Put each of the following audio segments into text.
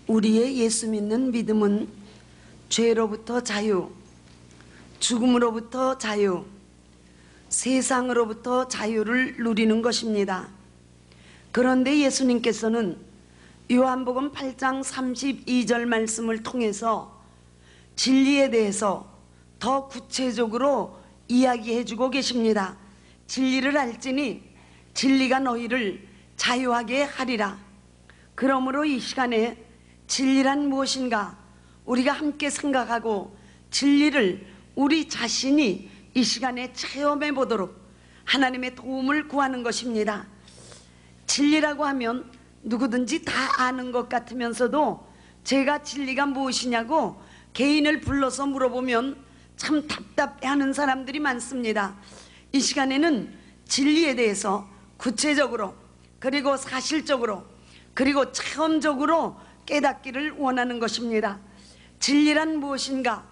우리의 예수 믿는 믿음은 죄로부터 자유, 죽음으로부터 자유, 세상으로부터 자유를 누리는 것입니다. 그런데 예수님께서는 요한복음 8장 32절 말씀을 통해서 진리에 대해서 더 구체적으로 이야기해 주고 계십니다. 진리를 알지니 진리가 너희를 자유하게 하리라. 그러므로 이 시간에 진리란 무엇인가 우리가 함께 생각하고 진리를 우리 자신이 이 시간에 체험해 보도록 하나님의 도움을 구하는 것입니다. 진리라고 하면 누구든지 다 아는 것 같으면서도 제가 진리가 무엇이냐고 개인을 불러서 물어보면 참 답답해하는 사람들이 많습니다. 이 시간에는 진리에 대해서 구체적으로 그리고 사실적으로 그리고 체험적으로 깨닫기를 원하는 것입니다. 진리란 무엇인가?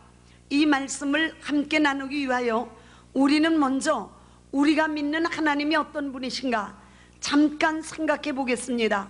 이 말씀을 함께 나누기 위하여 우리는 먼저 우리가 믿는 하나님이 어떤 분이신가 잠깐 생각해 보겠습니다.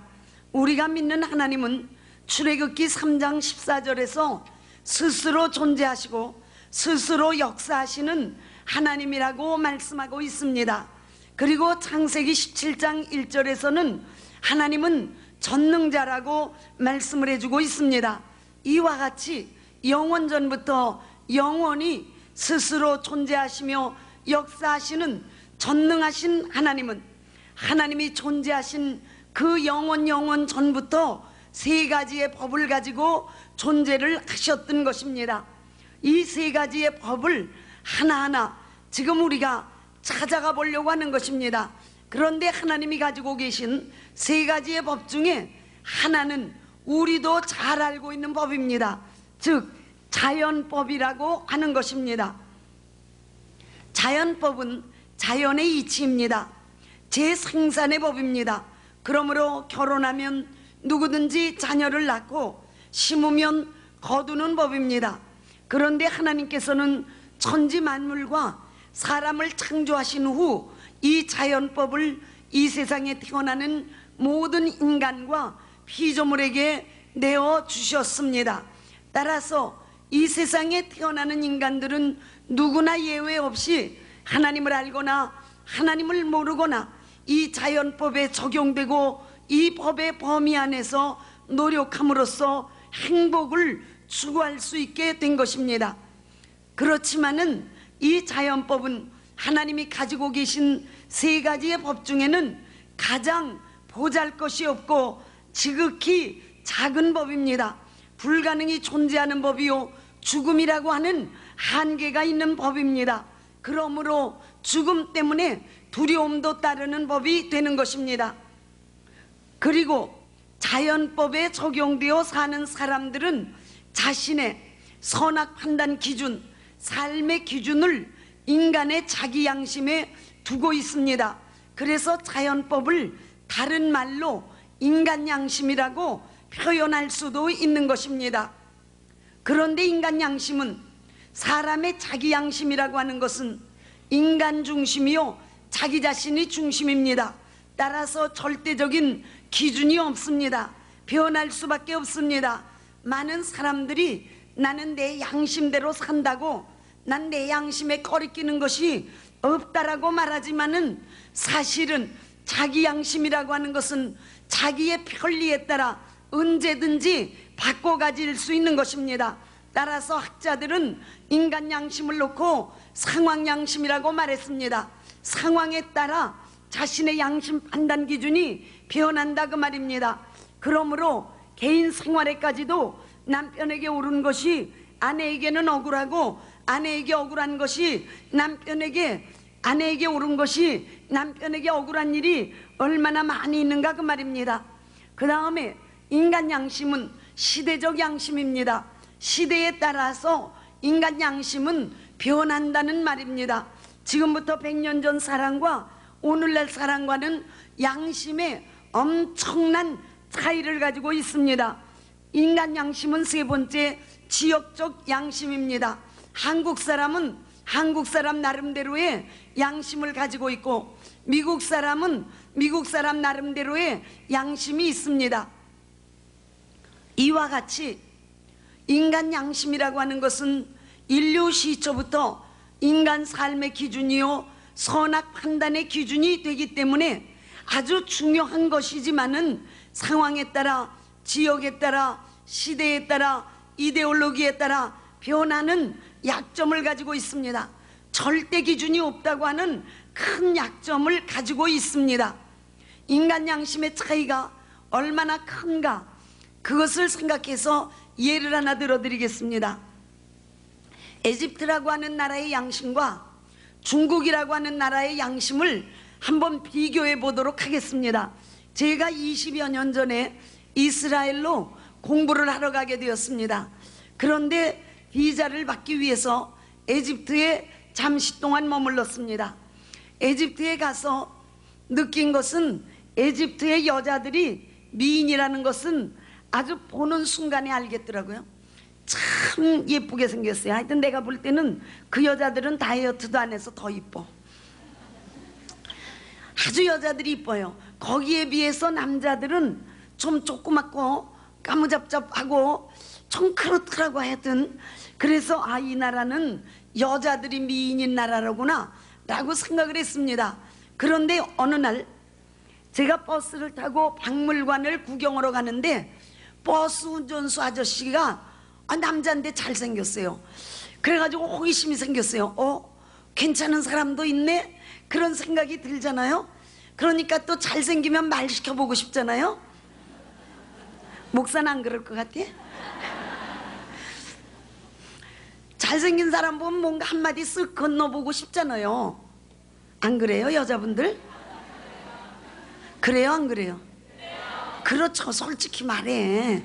우리가 믿는 하나님은 출애굽기 3장 14절에서 스스로 존재하시고 스스로 역사하시는 하나님이라고 말씀하고 있습니다. 그리고 창세기 17장 1절에서는 하나님은 전능자라고 말씀을 해주고 있습니다. 이와 같이 영원전부터 영원히 스스로 존재하시며 역사하시는 전능하신 하나님은 하나님이 존재하신 그 영원 전부터 세 가지의 법을 가지고 존재를 하셨던 것입니다. 이 세 가지의 법을 하나하나 지금 우리가 찾아가 보려고 하는 것입니다. 그런데 하나님이 가지고 계신 세 가지의 법 중에 하나는 우리도 잘 알고 있는 법입니다. 즉 자연법이라고 하는 것입니다. 자연법은 자연의 이치입니다. 재생산의 법입니다. 그러므로 결혼하면 누구든지 자녀를 낳고 심으면 거두는 법입니다. 그런데 하나님께서는 천지 만물과 사람을 창조하신 후 이 자연법을 이 세상에 태어나는 모든 인간과 피조물에게 내어 주셨습니다. 따라서 이 세상에 태어나는 인간들은 누구나 예외 없이 하나님을 알거나 하나님을 모르거나 이 자연법에 적용되고 이 법의 범위 안에서 노력함으로써 행복을 추구할 수 있게 된 것입니다. 그렇지만은 이 자연법은 하나님이 가지고 계신 세 가지의 법 중에는 가장 보잘것이 없고 지극히 작은 법입니다. 불가능이 존재하는 법이요 죽음이라고 하는 한계가 있는 법입니다. 그러므로 죽음 때문에 두려움도 따르는 법이 되는 것입니다. 그리고 자연법에 적용되어 사는 사람들은 자신의 선악 판단 기준, 삶의 기준을 인간의 자기 양심에 두고 있습니다. 그래서 자연법을 다른 말로 인간 양심이라고 표현할 수도 있는 것입니다. 그런데 인간 양심은 사람의 자기 양심이라고 하는 것은 인간 중심이요 자기 자신이 중심입니다. 따라서 절대적인 기준이 없습니다. 변할 수밖에 없습니다. 많은 사람들이 나는 내 양심대로 산다고 난 내 양심에 거리끼는 것이 없다라고 말하지만은 사실은 자기 양심이라고 하는 것은 자기의 편리에 따라 언제든지 바꿔 가질 수 있는 것입니다. 따라서 학자들은 인간 양심을 놓고 상황 양심이라고 말했습니다. 상황에 따라 자신의 양심 판단 기준이 변한다 그 말입니다. 그러므로 개인 생활에까지도 남편에게 옳은 것이 아내에게는 억울하고 아내에게 억울한 것이 남편에게 아내에게 옳은 것이 남편에게 억울한 일이 얼마나 많이 있는가 그 말입니다. 그 다음에 인간 양심은 시대적 양심입니다. 시대에 따라서 인간 양심은 변한다는 말입니다. 지금부터 100년 전 사람과 오늘날 사람과는 양심에 엄청난 차이를 가지고 있습니다. 인간 양심은 세 번째 지역적 양심입니다. 한국 사람은 한국 사람 나름대로의 양심을 가지고 있고 미국 사람은 미국 사람 나름대로의 양심이 있습니다. 이와 같이 인간 양심이라고 하는 것은 인류 시초부터 인간 삶의 기준이요 선악 판단의 기준이 되기 때문에 아주 중요한 것이지만은 상황에 따라, 지역에 따라, 시대에 따라, 이데올로기에 따라 변하는 약점을 가지고 있습니다. 절대 기준이 없다고 하는 큰 약점을 가지고 있습니다. 인간 양심의 차이가 얼마나 큰가, 그것을 생각해서 예를 하나 들어드리겠습니다. 에집트라고 하는 나라의 양심과 중국이라고 하는 나라의 양심을 한번 비교해 보도록 하겠습니다. 제가 20여 년 전에 이스라엘로 공부를 하러 가게 되었습니다. 그런데 비자를 받기 위해서 에집트에 잠시 동안 머물렀습니다. 에집트에 가서 느낀 것은 에집트의 여자들이 미인이라는 것은 아주 보는 순간에 알겠더라고요. 참 예쁘게 생겼어요. 하여튼 내가 볼 때는 그 여자들은 다이어트도 안 해서 더 이뻐. 아주 여자들이 이뻐요. 거기에 비해서 남자들은 좀 조그맣고 까무잡잡하고 좀 그렇더라고. 하여튼 그래서 아, 이 나라는 여자들이 미인인 나라로구나 라고 생각을 했습니다. 그런데 어느 날 제가 버스를 타고 박물관을 구경하러 가는데 버스 운전수 아저씨가 남자인데 잘생겼어요. 그래가지고 호기심이 생겼어요. 괜찮은 사람도 있네? 그런 생각이 들잖아요. 그러니까 또 잘생기면 말 시켜보고 싶잖아요. 목사는 안 그럴 것 같아? 잘생긴 사람 보면 뭔가 한마디 쓱 건너보고 싶잖아요. 안 그래요, 여자분들? 그래요, 안 그래요? 그렇죠, 솔직히 말해.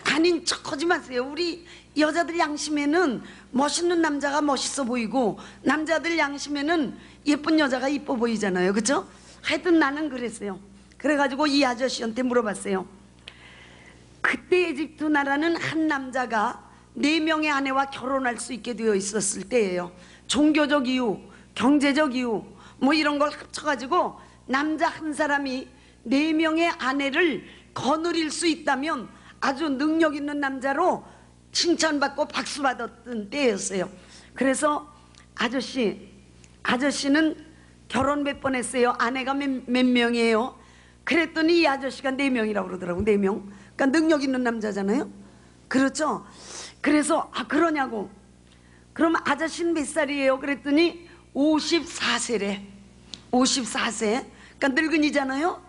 아닌 척하지 마세요. 우리 여자들 양심에는 멋있는 남자가 멋있어 보이고 남자들 양심에는 예쁜 여자가 이뻐 보이잖아요. 그렇죠? 하여튼 나는 그랬어요. 그래가지고 이 아저씨한테 물어봤어요. 그때 에집트 나라는 한 남자가 4명의 아내와 결혼할 수 있게 되어 있었을 때예요. 종교적 이유, 경제적 이유 뭐 이런 걸 합쳐가지고 남자 한 사람이 4명의 아내를 거느릴 수 있다면 아주 능력 있는 남자로 칭찬받고 박수받았던 때였어요. 그래서 아저씨는 결혼 몇 번 했어요? 아내가 몇 명이에요? 그랬더니 이 아저씨가 4명이라고 그러더라고. 4명. 그러니까 능력 있는 남자잖아요. 그렇죠? 그래서 그러냐고. 그럼 아저씨는 몇 살이에요? 그랬더니 54세래. 54세. 그러니까 늙은이잖아요.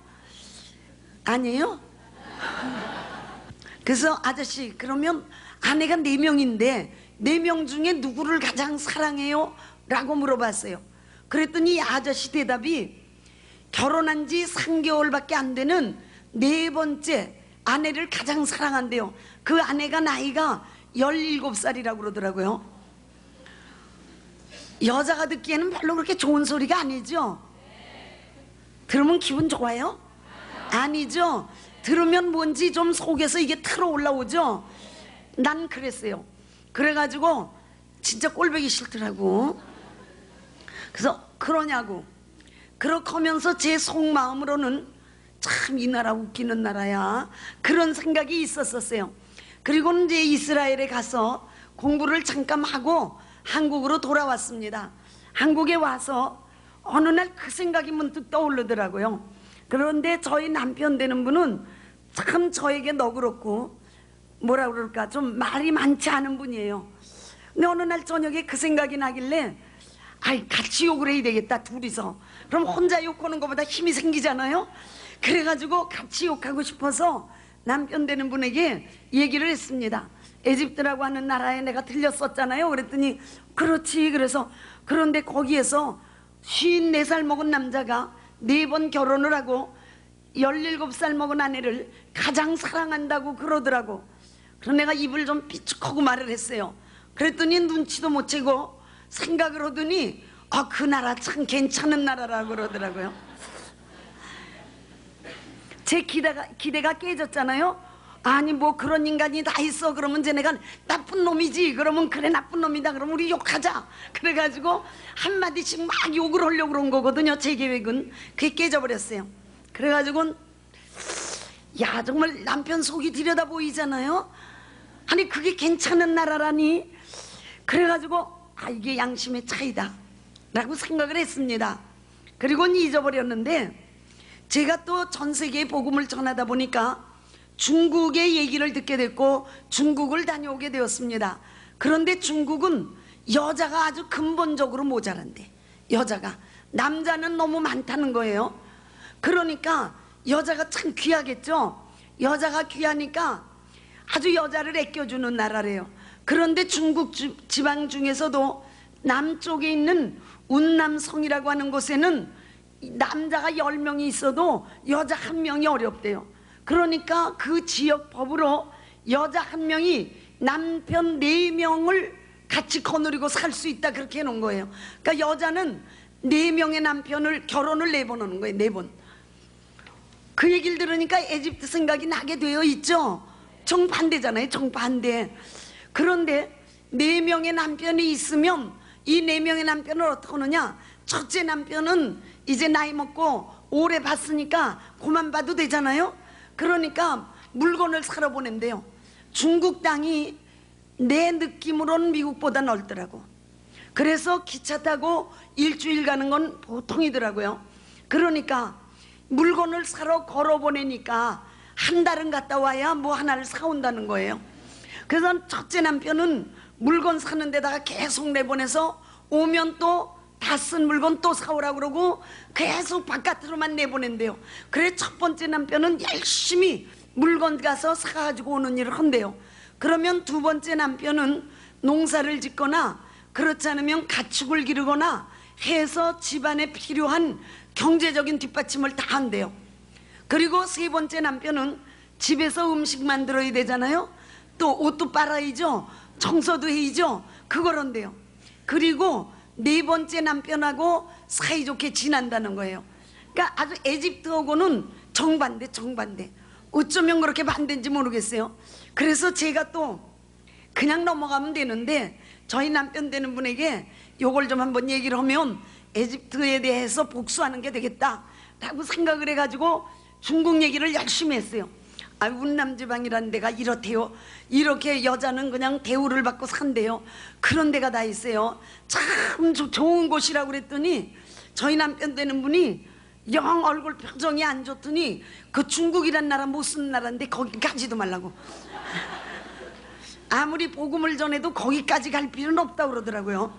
아니에요? 그래서 아저씨, 그러면 아내가 4명인데 4명 중에 누구를 가장 사랑해요? 라고 물어봤어요. 그랬더니 아저씨 대답이 결혼한 지 3개월밖에 안 되는 4번째 아내를 가장 사랑한대요. 그 아내가 나이가 17살이라고 그러더라고요. 여자가 듣기에는 별로 그렇게 좋은 소리가 아니죠? 들으면 기분 좋아요? 아니죠? 들으면 뭔지 좀 속에서 이게 틀어 올라오죠? 난 그랬어요. 그래가지고 진짜 꼴보기 싫더라고. 그래서 그러냐고. 그렇게 하면서 제 속마음으로는 참 이 나라 웃기는 나라야, 그런 생각이 있었어요. 그리고 이제 이스라엘에 가서 공부를 잠깐 하고 한국으로 돌아왔습니다. 한국에 와서 어느 날 그 생각이 문득 떠오르더라고요. 그런데 저희 남편 되는 분은 참 저에게 너그럽고 뭐라 그럴까 좀 말이 많지 않은 분이에요. 근데 어느 날 저녁에 그 생각이 나길래 같이 욕을 해야 되겠다, 둘이서. 그럼 혼자 욕하는 것보다 힘이 생기잖아요. 그래가지고 같이 욕하고 싶어서 남편 되는 분에게 얘기를 했습니다. 에집트라고 하는 나라에 내가 들렸었잖아요. 그랬더니 그렇지. 그래서 그런데 거기에서 54살 먹은 남자가 4번 결혼을 하고 17살 먹은 아내를 가장 사랑한다고 그러더라고. 그래서 내가 입을 좀 삐죽하고 말을 했어요. 그랬더니 눈치도 못 채고 생각을 하더니 그 나라 참 괜찮은 나라라고 그러더라고요. 제 기대가 깨졌잖아요. 아니 뭐 그런 인간이 다 있어. 그러면 이제 내가 나쁜 놈이지. 그러면 그래 나쁜 놈이다. 그럼 우리 욕하자. 그래가지고 한마디씩 막 욕을 하려고 그런 거거든요. 제 계획은. 그게 깨져버렸어요. 그래가지고 야, 정말 남편 속이 들여다 보이잖아요. 아니 그게 괜찮은 나라라니. 그래가지고 이게 양심의 차이다 라고 생각을 했습니다. 그리고는 잊어버렸는데, 제가 또 전 세계에 복음을 전하다 보니까 중국의 얘기를 듣게 됐고 중국을 다녀오게 되었습니다. 그런데 중국은 여자가 아주 근본적으로 모자란대. 여자가, 남자는 너무 많다는 거예요. 그러니까 여자가 참 귀하겠죠. 여자가 귀하니까 아주 여자를 아껴주는 나라래요. 그런데 중국 지방 중에서도 남쪽에 있는 운남성이라고 하는 곳에는 남자가 10명이 있어도 여자 1명이 어렵대요. 그러니까 그 지역 법으로 여자 1명이 남편 4명을 같이 거느리고 살 수 있다, 그렇게 해놓은 거예요. 그러니까 여자는 4명의 남편을 결혼을 4번 하는 거예요. 4번. 그 얘기를 들으니까 에집트 생각이 나게 되어 있죠. 정반대잖아요. 정반대. 그런데 4명의 남편이 있으면 이 4명의 남편을 어떻게 하느냐. 첫째 남편은 이제 나이 먹고 오래 봤으니까 그만 봐도 되잖아요. 그러니까 물건을 사러 보낸대요. 중국 땅이 내 느낌으로는 미국보다 넓더라고. 그래서 기차 타고 일주일 가는 건 보통이더라고요. 그러니까 물건을 사러 걸어 보내니까 한 달은 갔다 와야 뭐 하나를 사온다는 거예요. 그래서 첫째 남편은 물건 사는 데다가 계속 내보내서 오면 또 다 쓴 물건 또 사오라고 그러고 계속 바깥으로만 내보낸대요. 그래 첫 번째 남편은 열심히 물건 가서 사가지고 오는 일을 한대요. 그러면 두 번째 남편은 농사를 짓거나 그렇지 않으면 가축을 기르거나 해서 집안에 필요한 경제적인 뒷받침을 다 한대요. 그리고 세 번째 남편은 집에서 음식 만들어야 되잖아요. 또 옷도 빨아야죠. 청소도 해야죠. 그걸 한대요. 그리고 네 번째 남편하고 사이좋게 지낸다는 거예요. 그러니까 아주 에집트하고는 정반대. 어쩌면 그렇게 반대인지 모르겠어요. 그래서 제가 또 그냥 넘어가면 되는데 저희 남편 되는 분에게 요걸 좀 한번 얘기를 하면 에집트에 대해서 복수하는 게 되겠다 라고 생각을 해가지고 중국 얘기를 열심히 했어요. 운남지방이라는 데가 이렇대요. 이렇게 여자는 그냥 대우를 받고 산대요. 그런 데가 다 있어요. 참 좋은 곳이라고 그랬더니 저희 남편 되는 분이 영 얼굴 표정이 안 좋더니 그 중국이란 나라 무슨 나라인데 거기 가지도 말라고. 아무리 복음을 전해도 거기까지 갈 필요는 없다고 그러더라고요.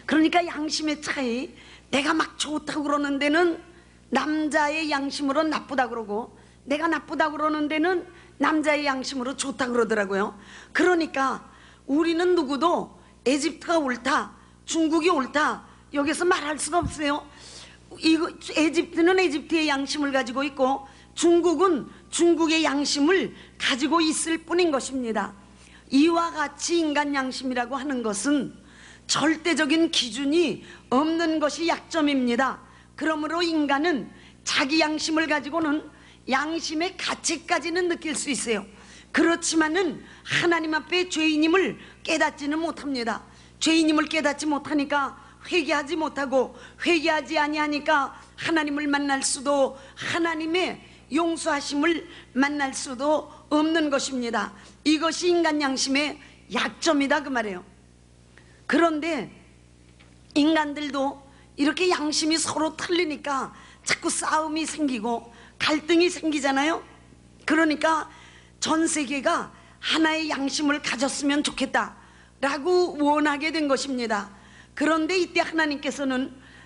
그러니까 양심의 차이. 내가 막 좋다고 그러는 데는 남자의 양심으로는 나쁘다고 그러고 내가 나쁘다고 그러는 데는 남자의 양심으로 좋다고 그러더라고요. 그러니까 우리는 누구도 에집트가 옳다, 중국이 옳다 여기서 말할 수가 없어요. 에집트는 에집트의 양심을 가지고 있고 중국은 중국의 양심을 가지고 있을 뿐인 것입니다. 이와 같이 인간 양심이라고 하는 것은 절대적인 기준이 없는 것이 약점입니다. 그러므로 인간은 자기 양심을 가지고는 양심의 가치까지는 느낄 수 있어요. 그렇지만은 하나님 앞에 죄인임을 깨닫지는 못합니다. 죄인임을 깨닫지 못하니까 회개하지 못하고 회개하지 아니하니까 하나님을 만날 수도 하나님의 용서하심을 만날 수도 없는 것입니다. 이것이 인간 양심의 약점이다 그 말이에요. 그런데 인간들도 이렇게 양심이 서로 틀리니까 자꾸 싸움이 생기고 갈등이 생기잖아요. 그러니까 전 세계가 하나의 양심을 가졌으면 좋겠다 라고 원하게 된 것입니다. 그런데 이때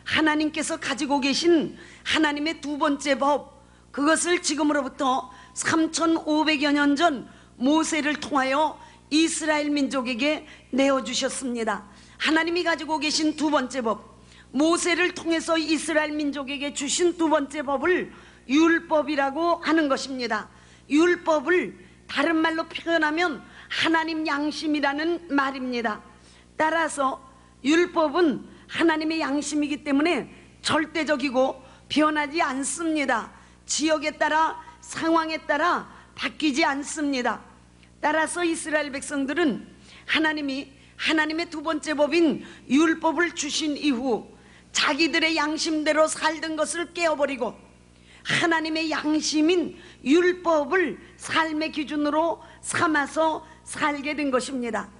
하나님께서 가지고 계신 하나님의 두 번째 법, 그것을 지금으로부터 3500여 년 전 모세를 통하여 이스라엘 민족에게 내어주셨습니다. 하나님이 가지고 계신 두 번째 법, 모세를 통해서 이스라엘 민족에게 주신 두 번째 법을 율법이라고 하는 것입니다. 율법을 다른 말로 표현하면 하나님 양심이라는 말입니다. 따라서 율법은 하나님의 양심이기 때문에 절대적이고 변하지 않습니다. 지역에 따라 상황에 따라 바뀌지 않습니다. 따라서 이스라엘 백성들은 하나님의 두 번째 법인 율법을 주신 이후 자기들의 양심대로 살던 것을 깨어버리고 하나님의 양심인 율법을 삶의 기준으로 삼아서 살게 된 것입니다.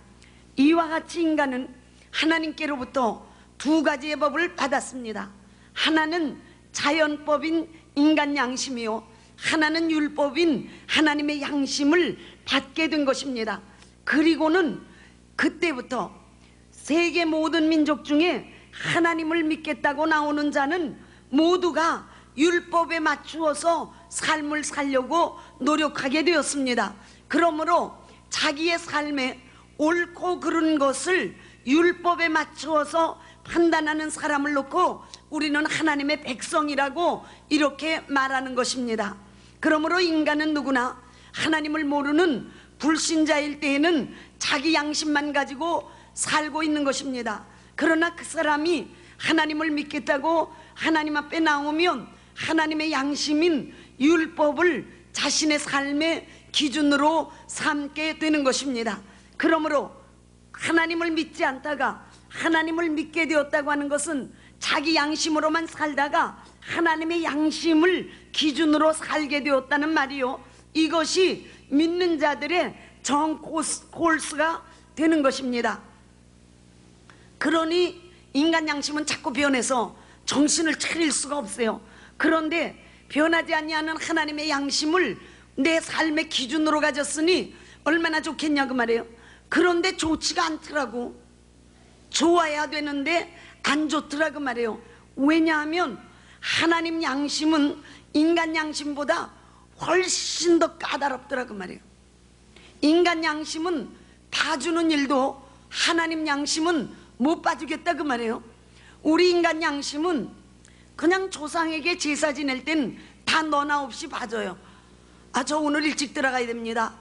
이와 같이 인간은 하나님께로부터 두 가지의 법을 받았습니다. 하나는 자연법인 인간 양심이요, 하나는 율법인 하나님의 양심을 받게 된 것입니다. 그리고는 그때부터 세계 모든 민족 중에 하나님을 믿겠다고 나오는 자는 모두가 율법에 맞추어서 삶을 살려고 노력하게 되었습니다. 그러므로 자기의 삶에 옳고 그른 것을 율법에 맞추어서 판단하는 사람을 놓고 우리는 하나님의 백성이라고 이렇게 말하는 것입니다. 그러므로 인간은 누구나 하나님을 모르는 불신자일 때에는 자기 양심만 가지고 살고 있는 것입니다. 그러나 그 사람이 하나님을 믿겠다고 하나님 앞에 나오면 하나님의 양심인 율법을 자신의 삶의 기준으로 삼게 되는 것입니다. 그러므로 하나님을 믿지 않다가 하나님을 믿게 되었다고 하는 것은 자기 양심으로만 살다가 하나님의 양심을 기준으로 살게 되었다는 말이요, 이것이 믿는 자들의 정 코스가 되는 것입니다. 그러니 인간 양심은 자꾸 변해서 정신을 차릴 수가 없어요. 그런데 변하지 아니하는 하나님의 양심을 내 삶의 기준으로 가졌으니 얼마나 좋겠냐 그 말이에요. 그런데 좋지가 않더라고. 좋아야 되는데 안 좋더라 그 말이에요. 왜냐하면 하나님 양심은 인간 양심보다 훨씬 더 까다롭더라 그 말이에요. 인간 양심은 봐주는 일도 하나님 양심은 못 봐주겠다 그 말이에요. 우리 인간 양심은 그냥 조상에게 제사 지낼 땐 다 너나 없이 봐줘요. 아, 저 오늘 일찍 들어가야 됩니다.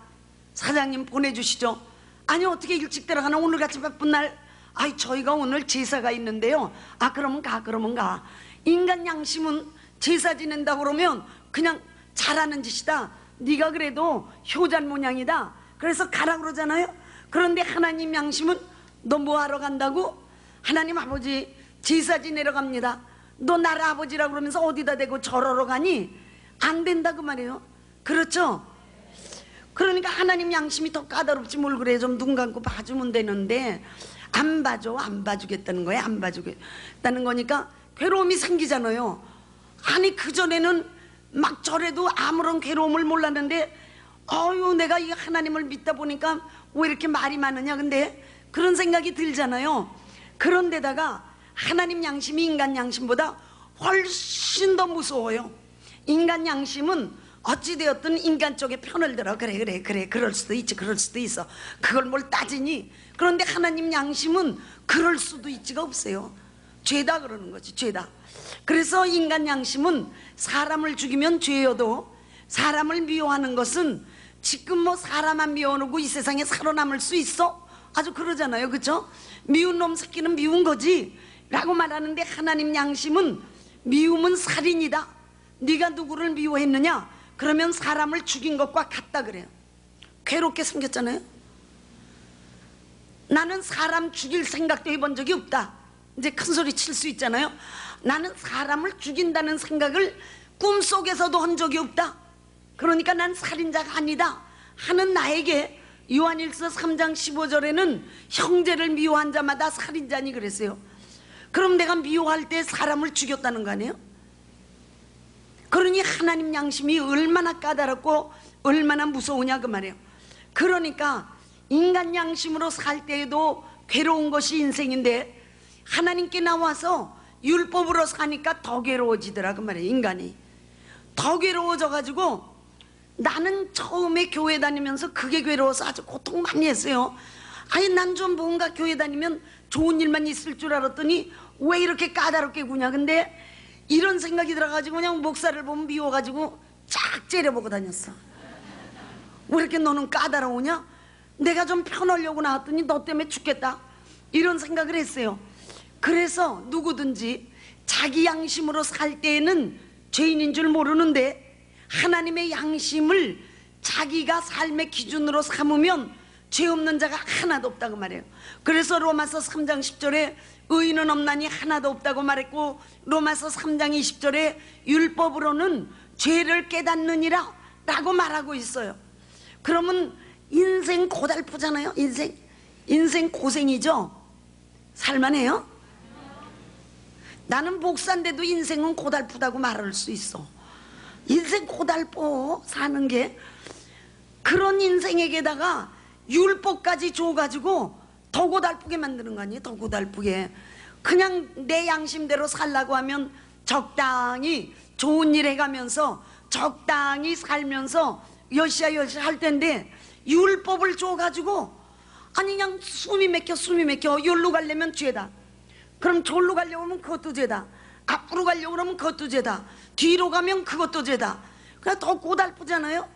사장님 보내주시죠. 아니 어떻게 일찍 들어가나, 오늘같이 바쁜 날. 아이, 저희가 오늘 제사가 있는데요. 아, 그러면 가. 인간 양심은 제사 지낸다 그러면 그냥 잘하는 짓이다, 네가 그래도 효잔 모양이다, 그래서 가라 그러잖아요. 그런데 하나님 양심은 너 뭐하러 간다고? 하나님 아버지 제사 지내러 갑니다. 너 나라 아버지라 그러면서 어디다 대고 절하러 가니? 안 된다 그 말이에요. 그렇죠? 그러니까 하나님 양심이 더 까다롭지 뭘 그래. 좀 눈 감고 봐주면 되는데 안 봐주겠다는 거예요. 안 봐주겠다는 거니까 괴로움이 생기잖아요. 아니 그전에는 막 저래도 아무런 괴로움을 몰랐는데 어유 내가 이 하나님을 믿다 보니까 왜 이렇게 말이 많으냐, 근데 그런 생각이 들잖아요. 그런데다가 하나님 양심이 인간 양심보다 훨씬 더 무서워요. 인간 양심은 어찌되었든 인간 쪽에 편을 들어. 그래 그럴 수도 있지, 그럴 수도 있어, 그걸 뭘 따지니. 그런데 하나님 양심은 그럴 수도 있지가 없어요. 죄다 그러는 거지, 죄다. 그래서 인간 양심은 사람을 죽이면 죄여도 사람을 미워하는 것은 지금 뭐 사람만 미워놓고 이 세상에 살아남을 수 있어? 아주 그러잖아요, 그렇죠? 미운 놈 새끼는 미운 거지 라고 말하는데, 하나님 양심은 미움은 살인이다. 네가 누구를 미워했느냐? 그러면 사람을 죽인 것과 같다 그래요. 괴롭게 생겼잖아요. 나는 사람 죽일 생각도 해본 적이 없다. 이제 큰 소리 칠 수 있잖아요. 나는 사람을 죽인다는 생각을 꿈속에서도 한 적이 없다. 그러니까 난 살인자가 아니다 하는 나에게 요한일서 3장 15절에는 형제를 미워한 자마다 살인자니 그랬어요. 그럼 내가 미워할 때 사람을 죽였다는 거 아니에요? 그러니 하나님 양심이 얼마나 까다롭고 얼마나 무서우냐 그 말이에요. 그러니까 인간 양심으로 살 때에도 괴로운 것이 인생인데 하나님께 나와서 율법으로 사니까 더 괴로워지더라 그 말이에요. 인간이 더 괴로워져 가지고, 나는 처음에 교회 다니면서 그게 괴로워서 아주 고통 많이 했어요. 아니 난 좀 뭔가 교회 다니면 좋은 일만 있을 줄 알았더니 왜 이렇게 까다롭게 구냐. 근데 이런 생각이 들어가지고 그냥 목사를 보면 미워가지고 쫙 째려보고 다녔어. 왜 이렇게 너는 까다로우냐? 내가 좀 편하려고 나왔더니 너 때문에 죽겠다, 이런 생각을 했어요. 그래서 누구든지 자기 양심으로 살 때에는 죄인인 줄 모르는데 하나님의 양심을 자기가 삶의 기준으로 삼으면 죄 없는 자가 하나도 없다고 말해요. 그래서 로마서 3장 10절에 의인은 없나니 하나도 없다고 말했고, 로마서 3장 20절에 율법으로는 죄를 깨닫느니라 라고 말하고 있어요. 그러면 인생 고달프잖아요. 인생 고생이죠. 살만해요? 나는 목사인데도 인생은 고달프다고 말할 수 있어. 인생 고달퍼 사는 게. 그런 인생에게다가 율법까지 줘가지고 더 고달프게 만드는 거 아니에요? 더 고달프게. 그냥 내 양심대로 살라고 하면 적당히 좋은 일 해가면서 적당히 살면서 여시야 할 텐데, 율법을 줘가지고 아니 그냥 숨이 막혀. 여기로 가려면 죄다. 그럼 저기로 가려고 하면 그것도 죄다. 앞으로 가려고 그러면 그것도 죄다. 뒤로 가면 그것도 죄다. 그러니까 더 고달프잖아요.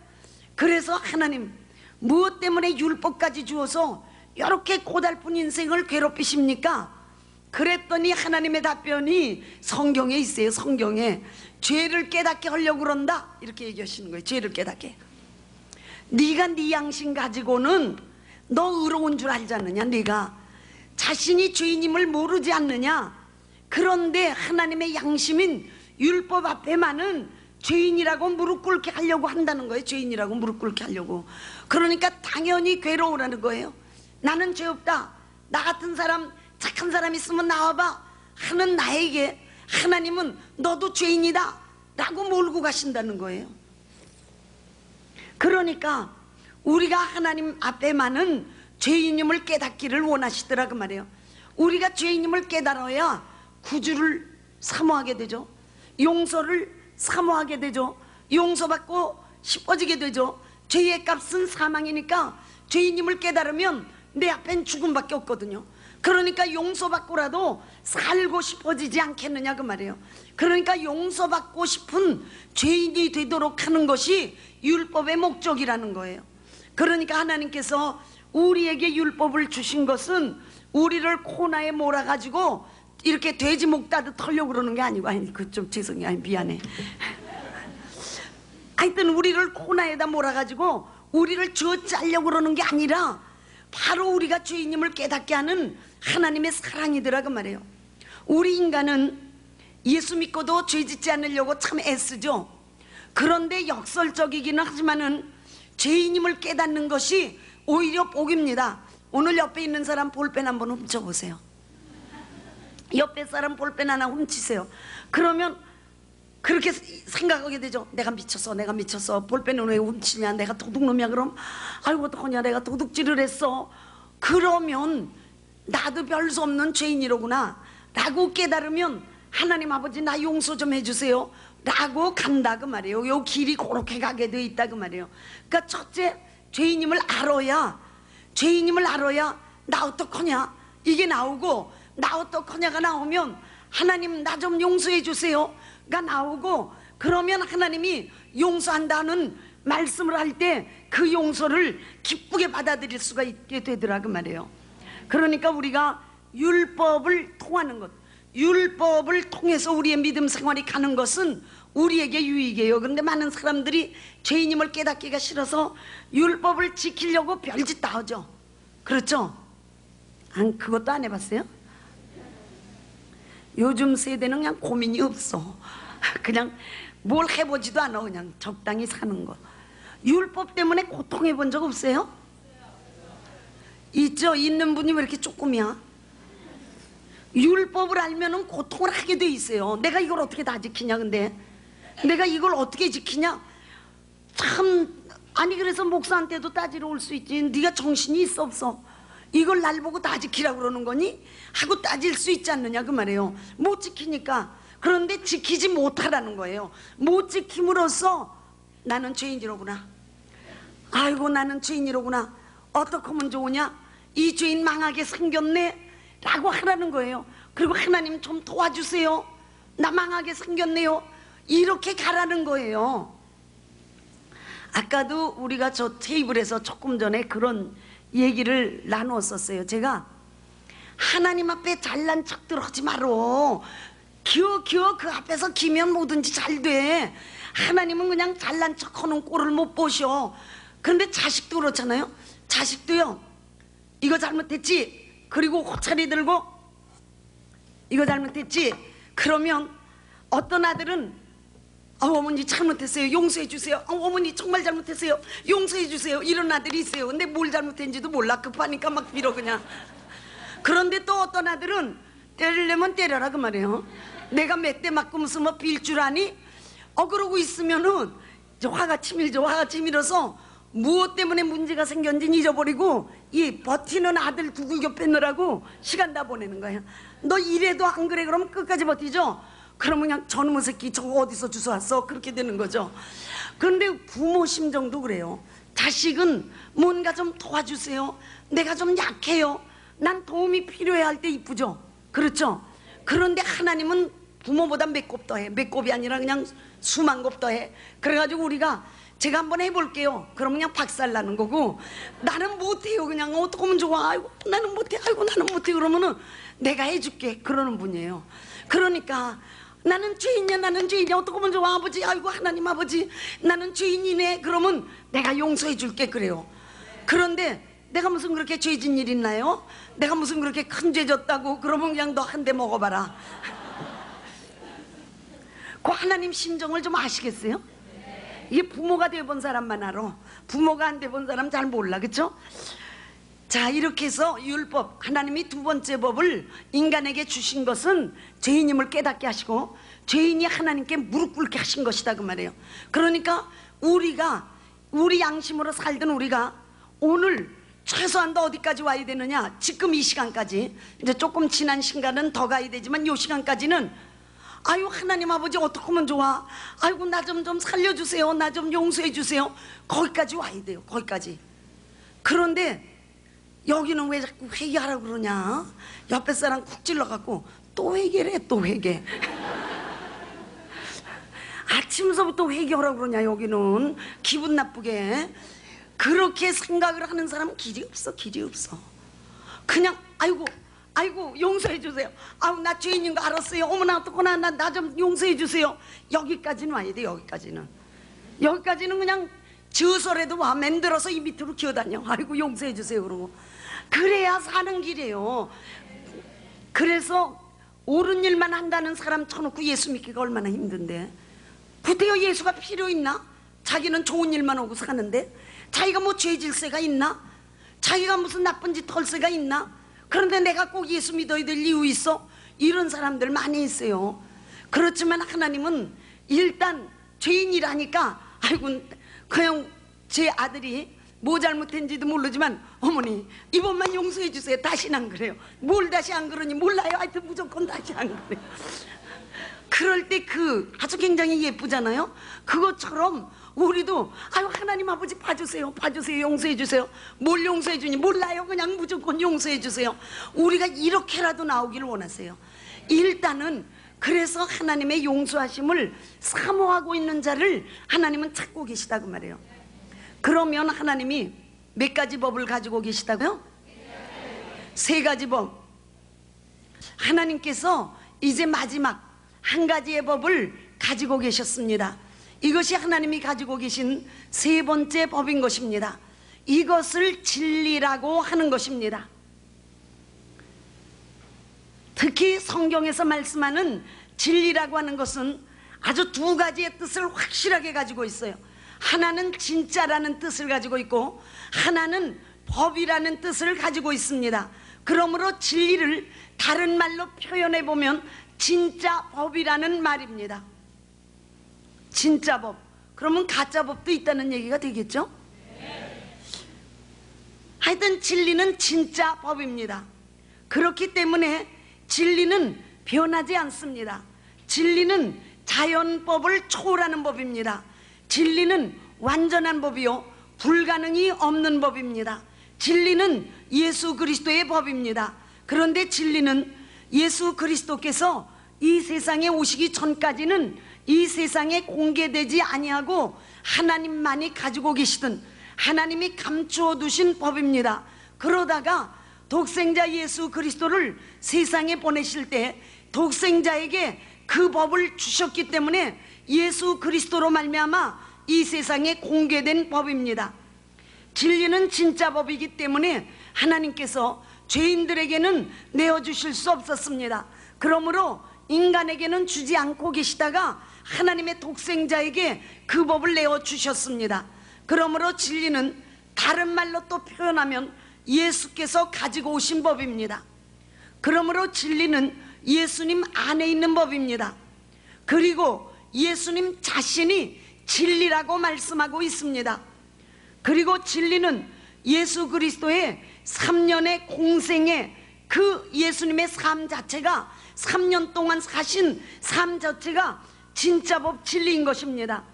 그래서 하나님 무엇 때문에 율법까지 주어서 이렇게 고달픈 인생을 괴롭히십니까? 그랬더니 하나님의 답변이 성경에 있어요. 성경에 죄를 깨닫게 하려고 그런다 이렇게 얘기하시는 거예요. 죄를 깨닫게. 네가 네 양심 가지고는 너 의로운 줄 알지 않느냐? 네가 자신이 죄인임을 모르지 않느냐? 그런데 하나님의 양심인 율법 앞에만은 죄인이라고 무릎 꿇게 하려고 한다는 거예요. 죄인이라고 무릎 꿇게 하려고. 그러니까 당연히 괴로우라는 거예요. 나는 죄 없다. 나 같은 사람, 착한 사람 있으면 나와봐 하는 나에게 하나님은 너도 죄인이다 라고 몰고 가신다는 거예요. 그러니까 우리가 하나님 앞에만은 죄인임을 깨닫기를 원하시더라 그 말이에요. 우리가 죄인임을 깨달아야 구주를 사모하게 되죠. 용서를 사모하게 되죠. 용서받고 싶어지게 되죠. 죄의 값은 사망이니까 죄인임을 깨달으면 내 앞엔 죽음밖에 없거든요. 그러니까 용서받고라도 살고 싶어지지 않겠느냐 그 말이에요. 그러니까 용서받고 싶은 죄인이 되도록 하는 것이 율법의 목적이라는 거예요. 그러니까 하나님께서 우리에게 율법을 주신 것은 우리를 코나에 몰아가지고 이렇게 돼지 목 따듯 털려고 그러는 게 아니고, 아니 그 좀 죄송해요. 아니 미안해. 하여튼 우리를 코나에다 몰아가지고 우리를 쥐어 짜려고 그러는 게 아니라 바로 우리가 죄인임을 깨닫게 하는 하나님의 사랑이더라 그 말이에요. 우리 인간은 예수 믿고도 죄 짓지 않으려고 참 애쓰죠. 그런데 역설적이기는 하지만은 죄인임을 깨닫는 것이 오히려 복입니다. 오늘 옆에 있는 사람 볼펜 한번 훔쳐보세요. 옆에 사람 볼펜 하나 훔치세요. 그러면 그렇게 생각하게 되죠. 내가 미쳤어. 볼펜을 왜 훔치냐? 내가 도둑놈이야. 그럼 아이고 어떡하냐? 내가 도둑질을 했어. 그러면 나도 별 수 없는 죄인이로구나 라고 깨달으면 하나님 아버지 나 용서 좀 해주세요 라고 간다 그 말이에요. 요 길이 그렇게 가게 돼 있다 그 말이에요. 그러니까 첫째 죄인임을 알아야 나 어떡하냐 이게 나오고, 나 어떡하냐가 나오면 하나님 나 좀 용서해 주세요가 나오고, 그러면 하나님이 용서한다는 말씀을 할 때 그 용서를 기쁘게 받아들일 수가 있게 되더라 그 말이에요. 그러니까 우리가 율법을 통하는 것, 율법을 통해서 우리의 믿음 생활이 가는 것은 우리에게 유익이에요. 그런데 많은 사람들이 죄인임을 깨닫기가 싫어서 율법을 지키려고 별짓 다 하죠. 그렇죠? 그것도 안 해봤어요? 요즘 세대는 그냥 고민이 없어. 그냥 뭘 해보지도 않아. 그냥 적당히 사는 거. 율법 때문에 고통해 본 적 없어요? 있죠? 있는 분이 왜 이렇게 조금이야? 율법을 알면은 고통을 하게 돼 있어요. 내가 이걸 어떻게 다 지키냐? 근데 내가 이걸 어떻게 지키냐? 참, 아니 그래서 목사한테도 따지러 올 수 있지. 네가 정신이 있어 없어? 이걸 날 보고 다 지키라고 그러는 거니? 하고 따질 수 있지 않느냐 그 말이에요. 못 지키니까. 그런데 지키지 못하라는 거예요. 못 지킴으로써 나는 죄인이로구나. 아이고 나는 죄인이로구나. 어떻게 하면 좋으냐? 이 죄인 망하게 생겼네 라고 하라는 거예요. 그리고 하나님 좀 도와주세요. 나 망하게 생겼네요. 이렇게 가라는 거예요. 아까도 우리가 저 테이블에서 조금 전에 그런 얘기를 나누었었어요. 제가 하나님 앞에 잘난 척들 하지 말어. 기어 그 앞에서 기면 뭐든지 잘 돼. 하나님은 그냥 잘난 척 하는 꼴을 못 보셔. 그런데 자식도 그렇잖아요. 자식도요, 이거 잘못했지? 그리고 호차리 들고 이거 잘못했지? 그러면 어떤 아들은 어머니 잘못했어요, 용서해 주세요. 어머니 정말 잘못했어요, 용서해 주세요. 이런 아들이 있어요. 근데 뭘 잘못했는지도 몰라. 급하니까 막 빌어 그냥. 그런데 또 어떤 아들은 때리려면 때려라 그 말이에요. 내가 몇 대 맞고 무슨 뭐 빌 줄 아니? 그러고 있으면은 화가 치밀죠. 화가 치밀어서 무엇 때문에 문제가 생겼는지 잊어버리고 이 버티는 아들 두들겨 뺏느라고 시간 다 보내는 거예요. 너 이래도 안 그래? 그러면 끝까지 버티죠. 그러면 그냥 저놈의 새끼 저거 어디서 주워왔어? 그렇게 되는 거죠. 그런데 부모 심정도 그래요. 자식은 뭔가 좀 도와주세요. 내가 좀 약해요. 난 도움이 필요해 할 때 이쁘죠. 그렇죠. 그런데 하나님은 부모보다 몇 곱 더해. 몇 곱이 아니라 그냥 수만 곱 더해. 그래가지고 우리가 제가 한번 해볼게요. 그러면 그냥 박살나는 거고, 나는 못해요. 그냥 어떻게 하면 좋아. 아이고 나는 못해. 아이고 나는 못해. 그러면은 내가 해줄게. 그러는 분이에요. 그러니까 나는 죄인이야, 나는 죄인이야. 어떻게 하면 좋아 아버지. 아이고 하나님 아버지 나는 죄인이네. 그러면 내가 용서해 줄게. 그래요. 그런데 내가 무슨 그렇게 죄진 일 있나요? 내가 무슨 그렇게 큰 죄 졌다고? 그러면 그냥 너 한 대 먹어봐라. 그 하나님 심정을 좀 아시겠어요? 이게 부모가 돼본 사람만 알아. 부모가 안 돼본 사람 잘 몰라. 그쵸? 자, 이렇게 해서 율법, 하나님이 두 번째 법을 인간에게 주신 것은 죄인임을 깨닫게 하시고 죄인이 하나님께 무릎 꿇게 하신 것이다 그 말이에요. 그러니까 우리가 우리 양심으로 살던 우리가 오늘 최소한 더 어디까지 와야 되느냐? 지금 이 시간까지, 이제 조금 지난 시간은 더 가야 되지만 이 시간까지는 아유 하나님 아버지 어떻게 하면 좋아? 아이고 나 좀 살려주세요. 나 좀 용서해 주세요. 거기까지 와야 돼요. 거기까지. 그런데 여기는 왜 자꾸 회개하라고 그러냐? 옆에 사람 쿡 찔러갖고 또 회개래. 또 회개. 아침서부터 회개하라고 그러냐? 여기는 기분 나쁘게. 그렇게 생각을 하는 사람은 길이 없어. 길이 없어. 그냥 아이고 용서해 주세요. 아우 나 죄인인 거 알았어요. 어머나 어떡하나 나 좀 용서해 주세요. 여기까지는 와야 돼. 여기까지는 그냥 저설에도 와 만들어서 이 밑으로 기어다녀. 아이고 용서해 주세요 그러고. 그래야 사는 길이에요. 그래서 옳은 일만 한다는 사람 쳐놓고 예수 믿기가 얼마나 힘든데. 그때요 예수가 필요 있나? 자기는 좋은 일만 하고 사는데. 자기가 뭐 죄질세가 있나? 자기가 무슨 나쁜 짓 털세가 있나? 그런데 내가 꼭 예수 믿어야 될 이유 있어? 이런 사람들 많이 있어요. 그렇지만 하나님은 일단 죄인이라니까 아이고 그냥 제 아들이 뭐 잘못했는지도 모르지만 어머니 이번만 용서해 주세요. 다시는 안 그래요. 뭘 다시 안 그러니 몰라요. 하여튼 무조건 다시 안 그래요. 그럴 때 아주 굉장히 예쁘잖아요. 그것처럼 우리도 아유 하나님 아버지 봐주세요. 용서해 주세요. 뭘 용서해 주니 몰라요. 그냥 무조건 용서해 주세요. 우리가 이렇게라도 나오기를 원하세요. 일단은 그래서 하나님의 용서하심을 사모하고 있는 자를 하나님은 찾고 계시다 그 말이에요. 그러면 하나님이 몇 가지 법을 가지고 계시다고요? 세 가지 법. 하나님께서 이제 마지막 한 가지의 법을 가지고 계셨습니다. 이것이 하나님이 가지고 계신 세 번째 법인 것입니다. 이것을 진리라고 하는 것입니다. 특히 성경에서 말씀하는 진리라고 하는 것은 아주 두 가지의 뜻을 확실하게 가지고 있어요. 하나는 진짜라는 뜻을 가지고 있고 하나는 법이라는 뜻을 가지고 있습니다. 그러므로 진리를 다른 말로 표현해 보면 진짜 법이라는 말입니다. 진짜 법. 그러면 가짜 법도 있다는 얘기가 되겠죠? 하여튼 진리는 진짜 법입니다. 그렇기 때문에 진리는 변하지 않습니다. 진리는 자연법을 초월하는 법입니다. 진리는 완전한 법이요 불가능이 없는 법입니다. 진리는 예수 그리스도의 법입니다. 그런데 진리는 예수 그리스도께서 이 세상에 오시기 전까지는 이 세상에 공개되지 아니하고 하나님만이 가지고 계시던 하나님이 감추어 두신 법입니다. 그러다가 독생자 예수 그리스도를 세상에 보내실 때 독생자에게 그 법을 주셨기 때문에 예수 그리스도로 말미암아 이 세상에 공개된 법입니다. 진리는 진짜 법이기 때문에 하나님께서 죄인들에게는 내어주실 수 없었습니다. 그러므로 인간에게는 주지 않고 계시다가 하나님의 독생자에게 그 법을 내어주셨습니다. 그러므로 진리는 다른 말로 또 표현하면 예수께서 가지고 오신 법입니다. 그러므로 진리는 예수님 안에 있는 법입니다. 그리고 예수님 자신이 진리라고 말씀하고 있습니다. 그리고 진리는 예수 그리스도의 3년의 공생의 그 예수님의 삶 자체가 3년 동안 사신 삶 자체가 진짜 법 진리인 것입니다.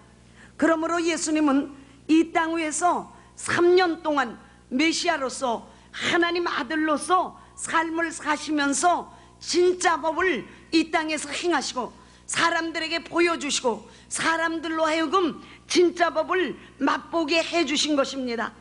그러므로 예수님은 이 땅 위에서 3년 동안 메시아로서 하나님 아들로서 삶을 사시면서 진짜 법을 이 땅에서 행하시고 사람들에게 보여주시고 사람들로 하여금 진짜 법을 맛보게 해주신 것입니다.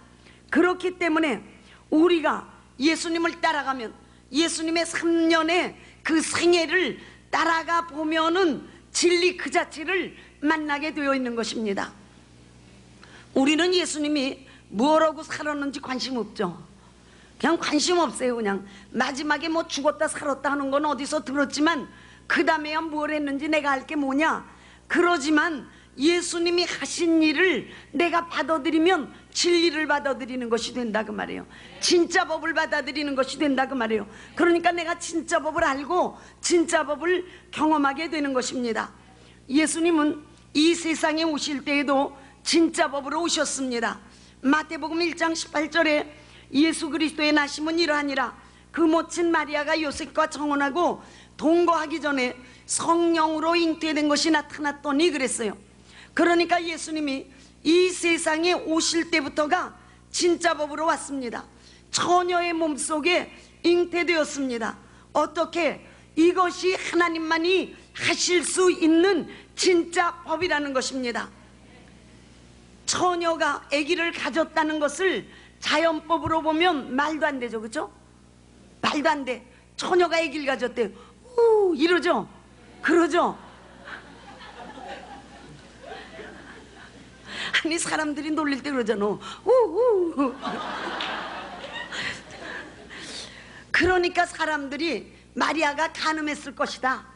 그렇기 때문에 우리가 예수님을 따라가면 예수님의 3년의 그 생애를 따라가 보면은 진리 그 자체를 만나게 되어 있는 것입니다. 우리는 예수님이 뭐라고 살았는지 관심 없죠. 그냥 관심 없어요. 그냥 마지막에 뭐 죽었다 살았다 하는 건 어디서 들었지만 그 다음에야 뭘 했는지 내가 알 게 뭐냐. 그러지만 예수님이 하신 일을 내가 받아들이면 진리를 받아들이는 것이 된다 그 말이에요. 진짜 법을 받아들이는 것이 된다 그 말이에요. 그러니까 내가 진짜 법을 알고 진짜 법을 경험하게 되는 것입니다. 예수님은 이 세상에 오실 때에도 진짜 법으로 오셨습니다. 마태복음 1장 18절에 예수 그리스도의 나심은 이러하니라. 그 모친 마리아가 요셉과 정혼하고 동거하기 전에 성령으로 잉태된 것이 나타났더니 그랬어요. 그러니까 예수님이 이 세상에 오실 때부터가 진짜 법으로 왔습니다. 처녀의 몸속에 잉태되었습니다. 어떻게? 이것이 하나님만이 하실 수 있는 진짜 법이라는 것입니다. 처녀가 아기를 가졌다는 것을 자연법으로 보면 말도 안 되죠. 그렇죠? 말도 안 돼. 처녀가 아기를 가졌대. 이러죠? 그러죠? 아니 사람들이 놀릴 때 그러잖아. 그러니까 사람들이 마리아가 간음했을 것이다,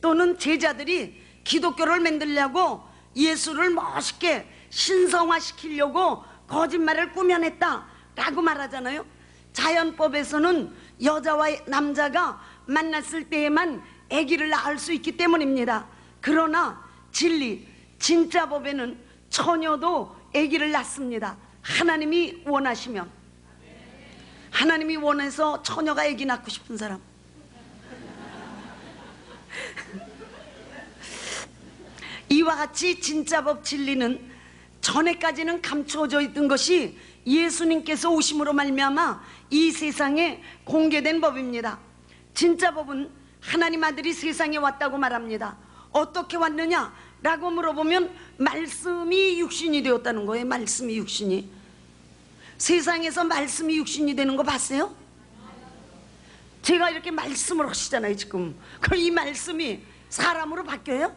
또는 제자들이 기독교를 만들려고 예수를 멋있게 신성화시키려고 거짓말을 꾸며냈다 라고 말하잖아요. 자연법에서는 여자와 남자가 만났을 때에만 아기를 낳을 수 있기 때문입니다. 그러나 진리, 진짜 법에는 처녀도 아기를 낳습니다. 하나님이 원하시면. 하나님이 원해서 처녀가 아기 낳고 싶은 사람. 이와 같이 진짜 법 진리는 전에까지는 감추어져 있던 것이 예수님께서 오심으로 말미암아 이 세상에 공개된 법입니다. 진짜 법은 하나님 아들이 세상에 왔다고 말합니다. 어떻게 왔느냐 라고 물어보면 말씀이 육신이 되었다는 거예요. 말씀이 육신이. 세상에서 말씀이 육신이 되는 거 봤어요? 제가 이렇게 말씀을 하시잖아요 지금. 그럼 이 말씀이 사람으로 바뀌어요?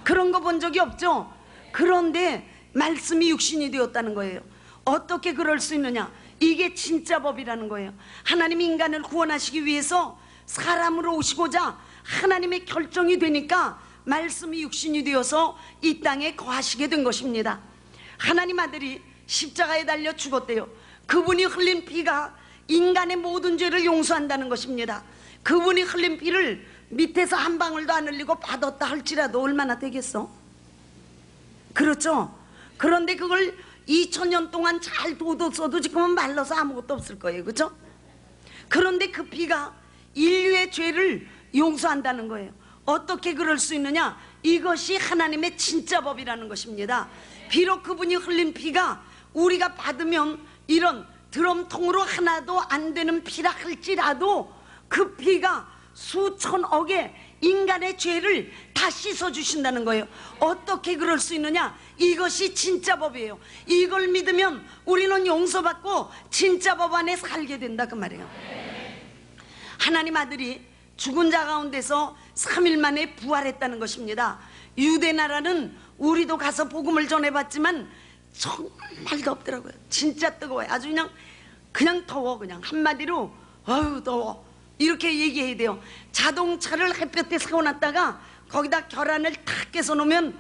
그런 거 본 적이 없죠? 그런데 말씀이 육신이 되었다는 거예요. 어떻게 그럴 수 있느냐? 이게 진짜 법이라는 거예요. 하나님이 인간을 구원하시기 위해서 사람으로 오시고자 하나님의 결정이 되니까 말씀이 육신이 되어서 이 땅에 거하시게 된 것입니다. 하나님 아들이 십자가에 달려 죽었대요. 그분이 흘린 피가 인간의 모든 죄를 용서한다는 것입니다. 그분이 흘린 피를 밑에서 한 방울도 안 흘리고 받았다 할지라도 얼마나 되겠어? 그렇죠? 그런데 그걸 2000년 동안 잘 돋았어도 지금은 말라서 아무것도 없을 거예요. 그렇죠? 그런데 그 피가 인류의 죄를 용서한다는 거예요. 어떻게 그럴 수 있느냐? 이것이 하나님의 진짜 법이라는 것입니다. 비록 그분이 흘린 피가 우리가 받으면 이런 드럼통으로 하나도 안 되는 피라 할지라도 그 피가 수천억의 인간의 죄를 다 씻어주신다는 거예요. 어떻게 그럴 수 있느냐? 이것이 진짜 법이에요. 이걸 믿으면 우리는 용서받고 진짜 법 안에 살게 된다 그 말이에요. 하나님 아들이 죽은 자 가운데서 3일 만에 부활했다는 것입니다. 유대 나라는 우리도 가서 복음을 전해봤지만 정말 덥더라고요. 진짜 뜨거워요. 아주 그냥 더워. 그냥 한마디로 어휴 더워 이렇게 얘기해야 돼요. 자동차를 햇볕에 세워놨다가 거기다 계란을 탁 깨서 놓으면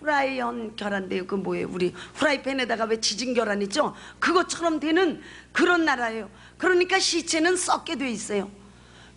프라이언 계란인데요. 그 뭐예요? 우리 프라이팬에다가 왜 지진 계란 있죠? 그것처럼 되는 그런 나라예요. 그러니까 시체는 썩게 돼 있어요.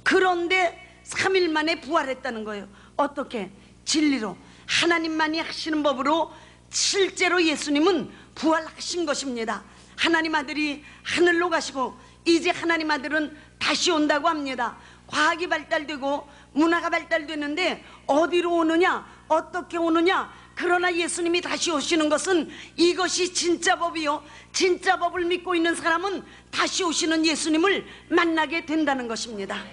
그런데 3일 만에 부활했다는 거예요. 어떻게? 진리로, 하나님만이 하시는 법으로 실제로 예수님은 부활하신 것입니다. 하나님 아들이 하늘로 가시고 이제 하나님 아들은 다시 온다고 합니다. 과학이 발달되고 문화가 발달되는데 어디로 오느냐, 어떻게 오느냐. 그러나 예수님이 다시 오시는 것은 이것이 진짜 법이요, 진짜 법을 믿고 있는 사람은 다시 오시는 예수님을 만나게 된다는 것입니다.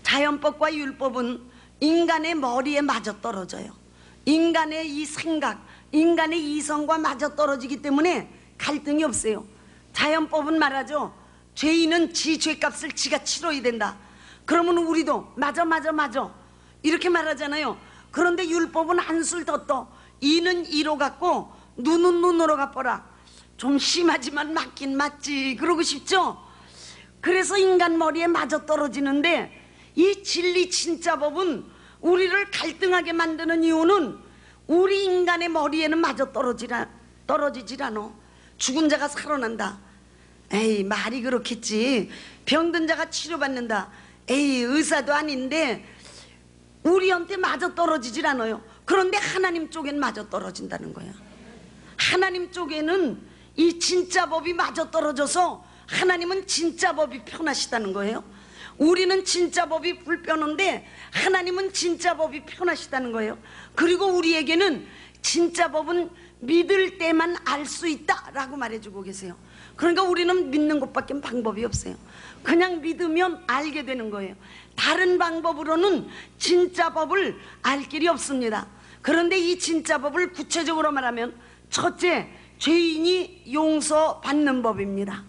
자연법과 율법은 인간의 머리에 맞아떨어져요. 인간의 이 생각, 인간의 이성과 맞아떨어지기 때문에 갈등이 없어요. 자연법은 말하죠. 죄인은 지 죄값을 지가 치러야 된다. 그러면 우리도 맞아 이렇게 말하잖아요. 그런데 율법은 한술 더 떠. 이는 이로 갖고 눈은 눈으로 갚아라. 좀 심하지만 맞긴 맞지, 그러고 싶죠. 그래서 인간 머리에 맞아떨어지는데 이 진리 진짜 법은 우리를 갈등하게 만드는 이유는 우리 인간의 머리에는 떨어지질 않아. 죽은 자가 살아난다. 에이, 말이 그렇겠지. 병든 자가 치료받는다. 에이, 의사도 아닌데 우리한테 마저 떨어지질 않아요. 그런데 하나님 쪽엔 마저 떨어진다는 거야. 하나님 쪽에는 이 진짜 법이 마저 떨어져서 하나님은 진짜 법이 편하시다는 거예요. 우리는 진짜 법이 불편한데 하나님은 진짜 법이 편하시다는 거예요. 그리고 우리에게는 진짜 법은 믿을 때만 알 수 있다라고 말해주고 계세요. 그러니까 우리는 믿는 것밖에 방법이 없어요. 그냥 믿으면 알게 되는 거예요. 다른 방법으로는 진짜 법을 알 길이 없습니다. 그런데 이 진짜 법을 구체적으로 말하면 첫째, 죄인이 용서받는 법입니다.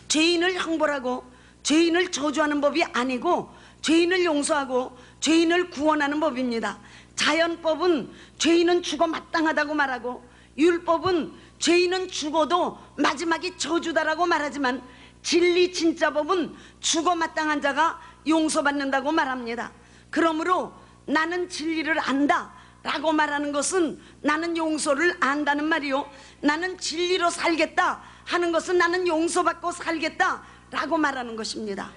죄인을 형벌하고 죄인을 저주하는 법이 아니고 죄인을 용서하고 죄인을 구원하는 법입니다. 자연법은 죄인은 죽어 마땅하다고 말하고 율법은 죄인은 죽어도 마지막이 저주다라고 말하지만 진리 진짜 법은 죽어 마땅한 자가 용서받는다고 말합니다. 그러므로 나는 진리를 안다 라고 말하는 것은 나는 용서를 안다는 말이요, 나는 진리로 살겠다 하는 것은 나는 용서받고 살겠다 라고 말하는 것입니다.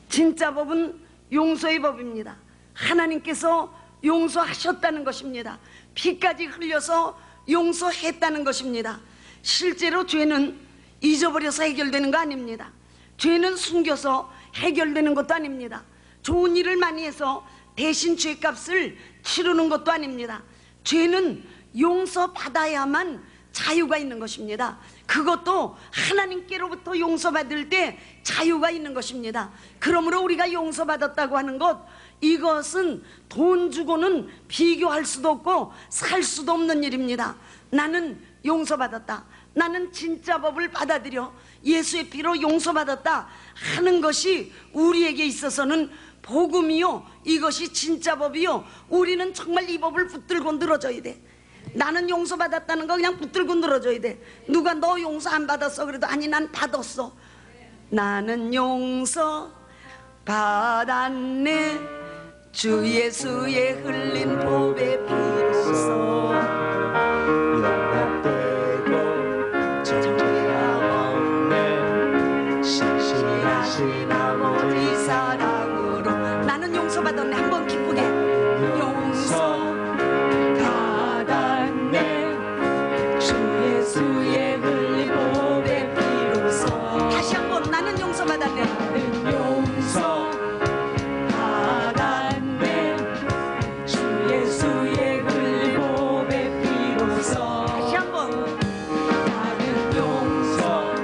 진짜 법은 용서의 법입니다. 하나님께서 용서하셨다는 것입니다. 피까지 흘려서 용서했다는 것입니다. 실제로 죄는 잊어버려서 해결되는 거 아닙니다. 죄는 숨겨서 해결되는 것도 아닙니다. 좋은 일을 많이 해서 대신 죄값을 치르는 것도 아닙니다. 죄는 용서받아야만 자유가 있는 것입니다. 그것도 하나님께로부터 용서받을 때 자유가 있는 것입니다. 그러므로 우리가 용서받았다고 하는 것, 이것은 돈 주고는 비교할 수도 없고 살 수도 없는 일입니다. 나는 용서받았다, 나는 진짜 법을 받아들여 예수의 피로 용서받았다 하는 것이 우리에게 있어서는 복음이요, 이것이 진짜 법이요. 우리는 정말 이 법을 붙들고 늘어져야 돼. 나는 용서받았다는 거 그냥 붙들고 늘어져야 돼. 누가 너 용서 안 받았어 그래도 아니 난 받았어. 나는 용서 받았네, 주 예수의 흘린 보배 피로써 연합되고 정죄가 없네, 신실하신 아버지 사랑으로 나는 용서받았네. 한번 기쁘게 용서 받았네, 주 예수의 흘린 보배 피로써. 다시 한번 나는 용서받았네. 나는 용서 받았네, 주 예수의 흘린 보배 피로써. 다시 한번 나는 용서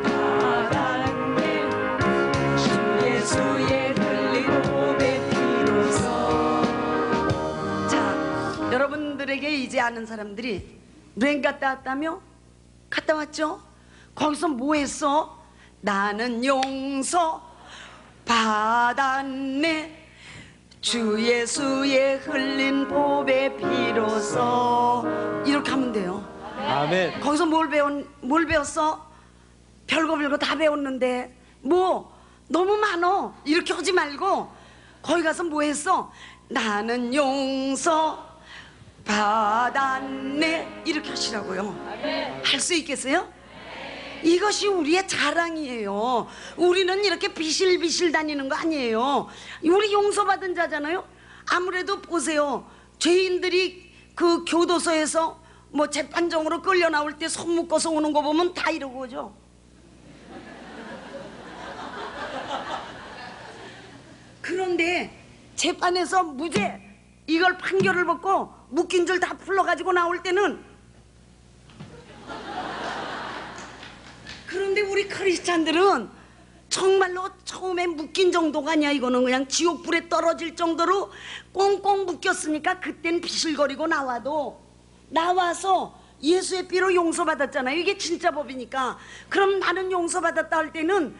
받았네, 주 예수의 흘린 보배 피로써. 자, 여러분들에게 이제 아는 사람들이 여행 갔다 왔다며? 갔다 왔죠? 거기서 뭐 했어? 나는 용서 받았네, 주 예수의 흘린 보배 피로써. 이렇게 하면 돼요. 거기서 뭘 배웠어? 별거 다 배웠는데 뭐 너무 많어. 이렇게 하지 말고 거기 가서 뭐 했어? 나는 용서 받았네 이렇게 하시라고요. 할 수 있겠어요? 이것이 우리의 자랑이에요. 우리는 이렇게 비실비실 다니는 거 아니에요. 우리 용서받은 자잖아요. 아무래도 보세요. 죄인들이 그 교도소에서 뭐 재판정으로 끌려 나올 때 손 묶어서 오는 거 보면 다 이러고 오죠. 그런데 재판에서 무죄 이걸 판결을 받고 묶인 줄 다 풀러가지고 나올 때는, 그런데 우리 크리스찬들은 정말로 처음에 묶인 정도가 아니야. 이거는 그냥 지옥불에 떨어질 정도로 꽁꽁 묶였으니까 그땐 비실거리고 나와서 예수의 피로 용서받았잖아요. 이게 진짜 법이니까. 그럼 나는 용서받았다 할 때는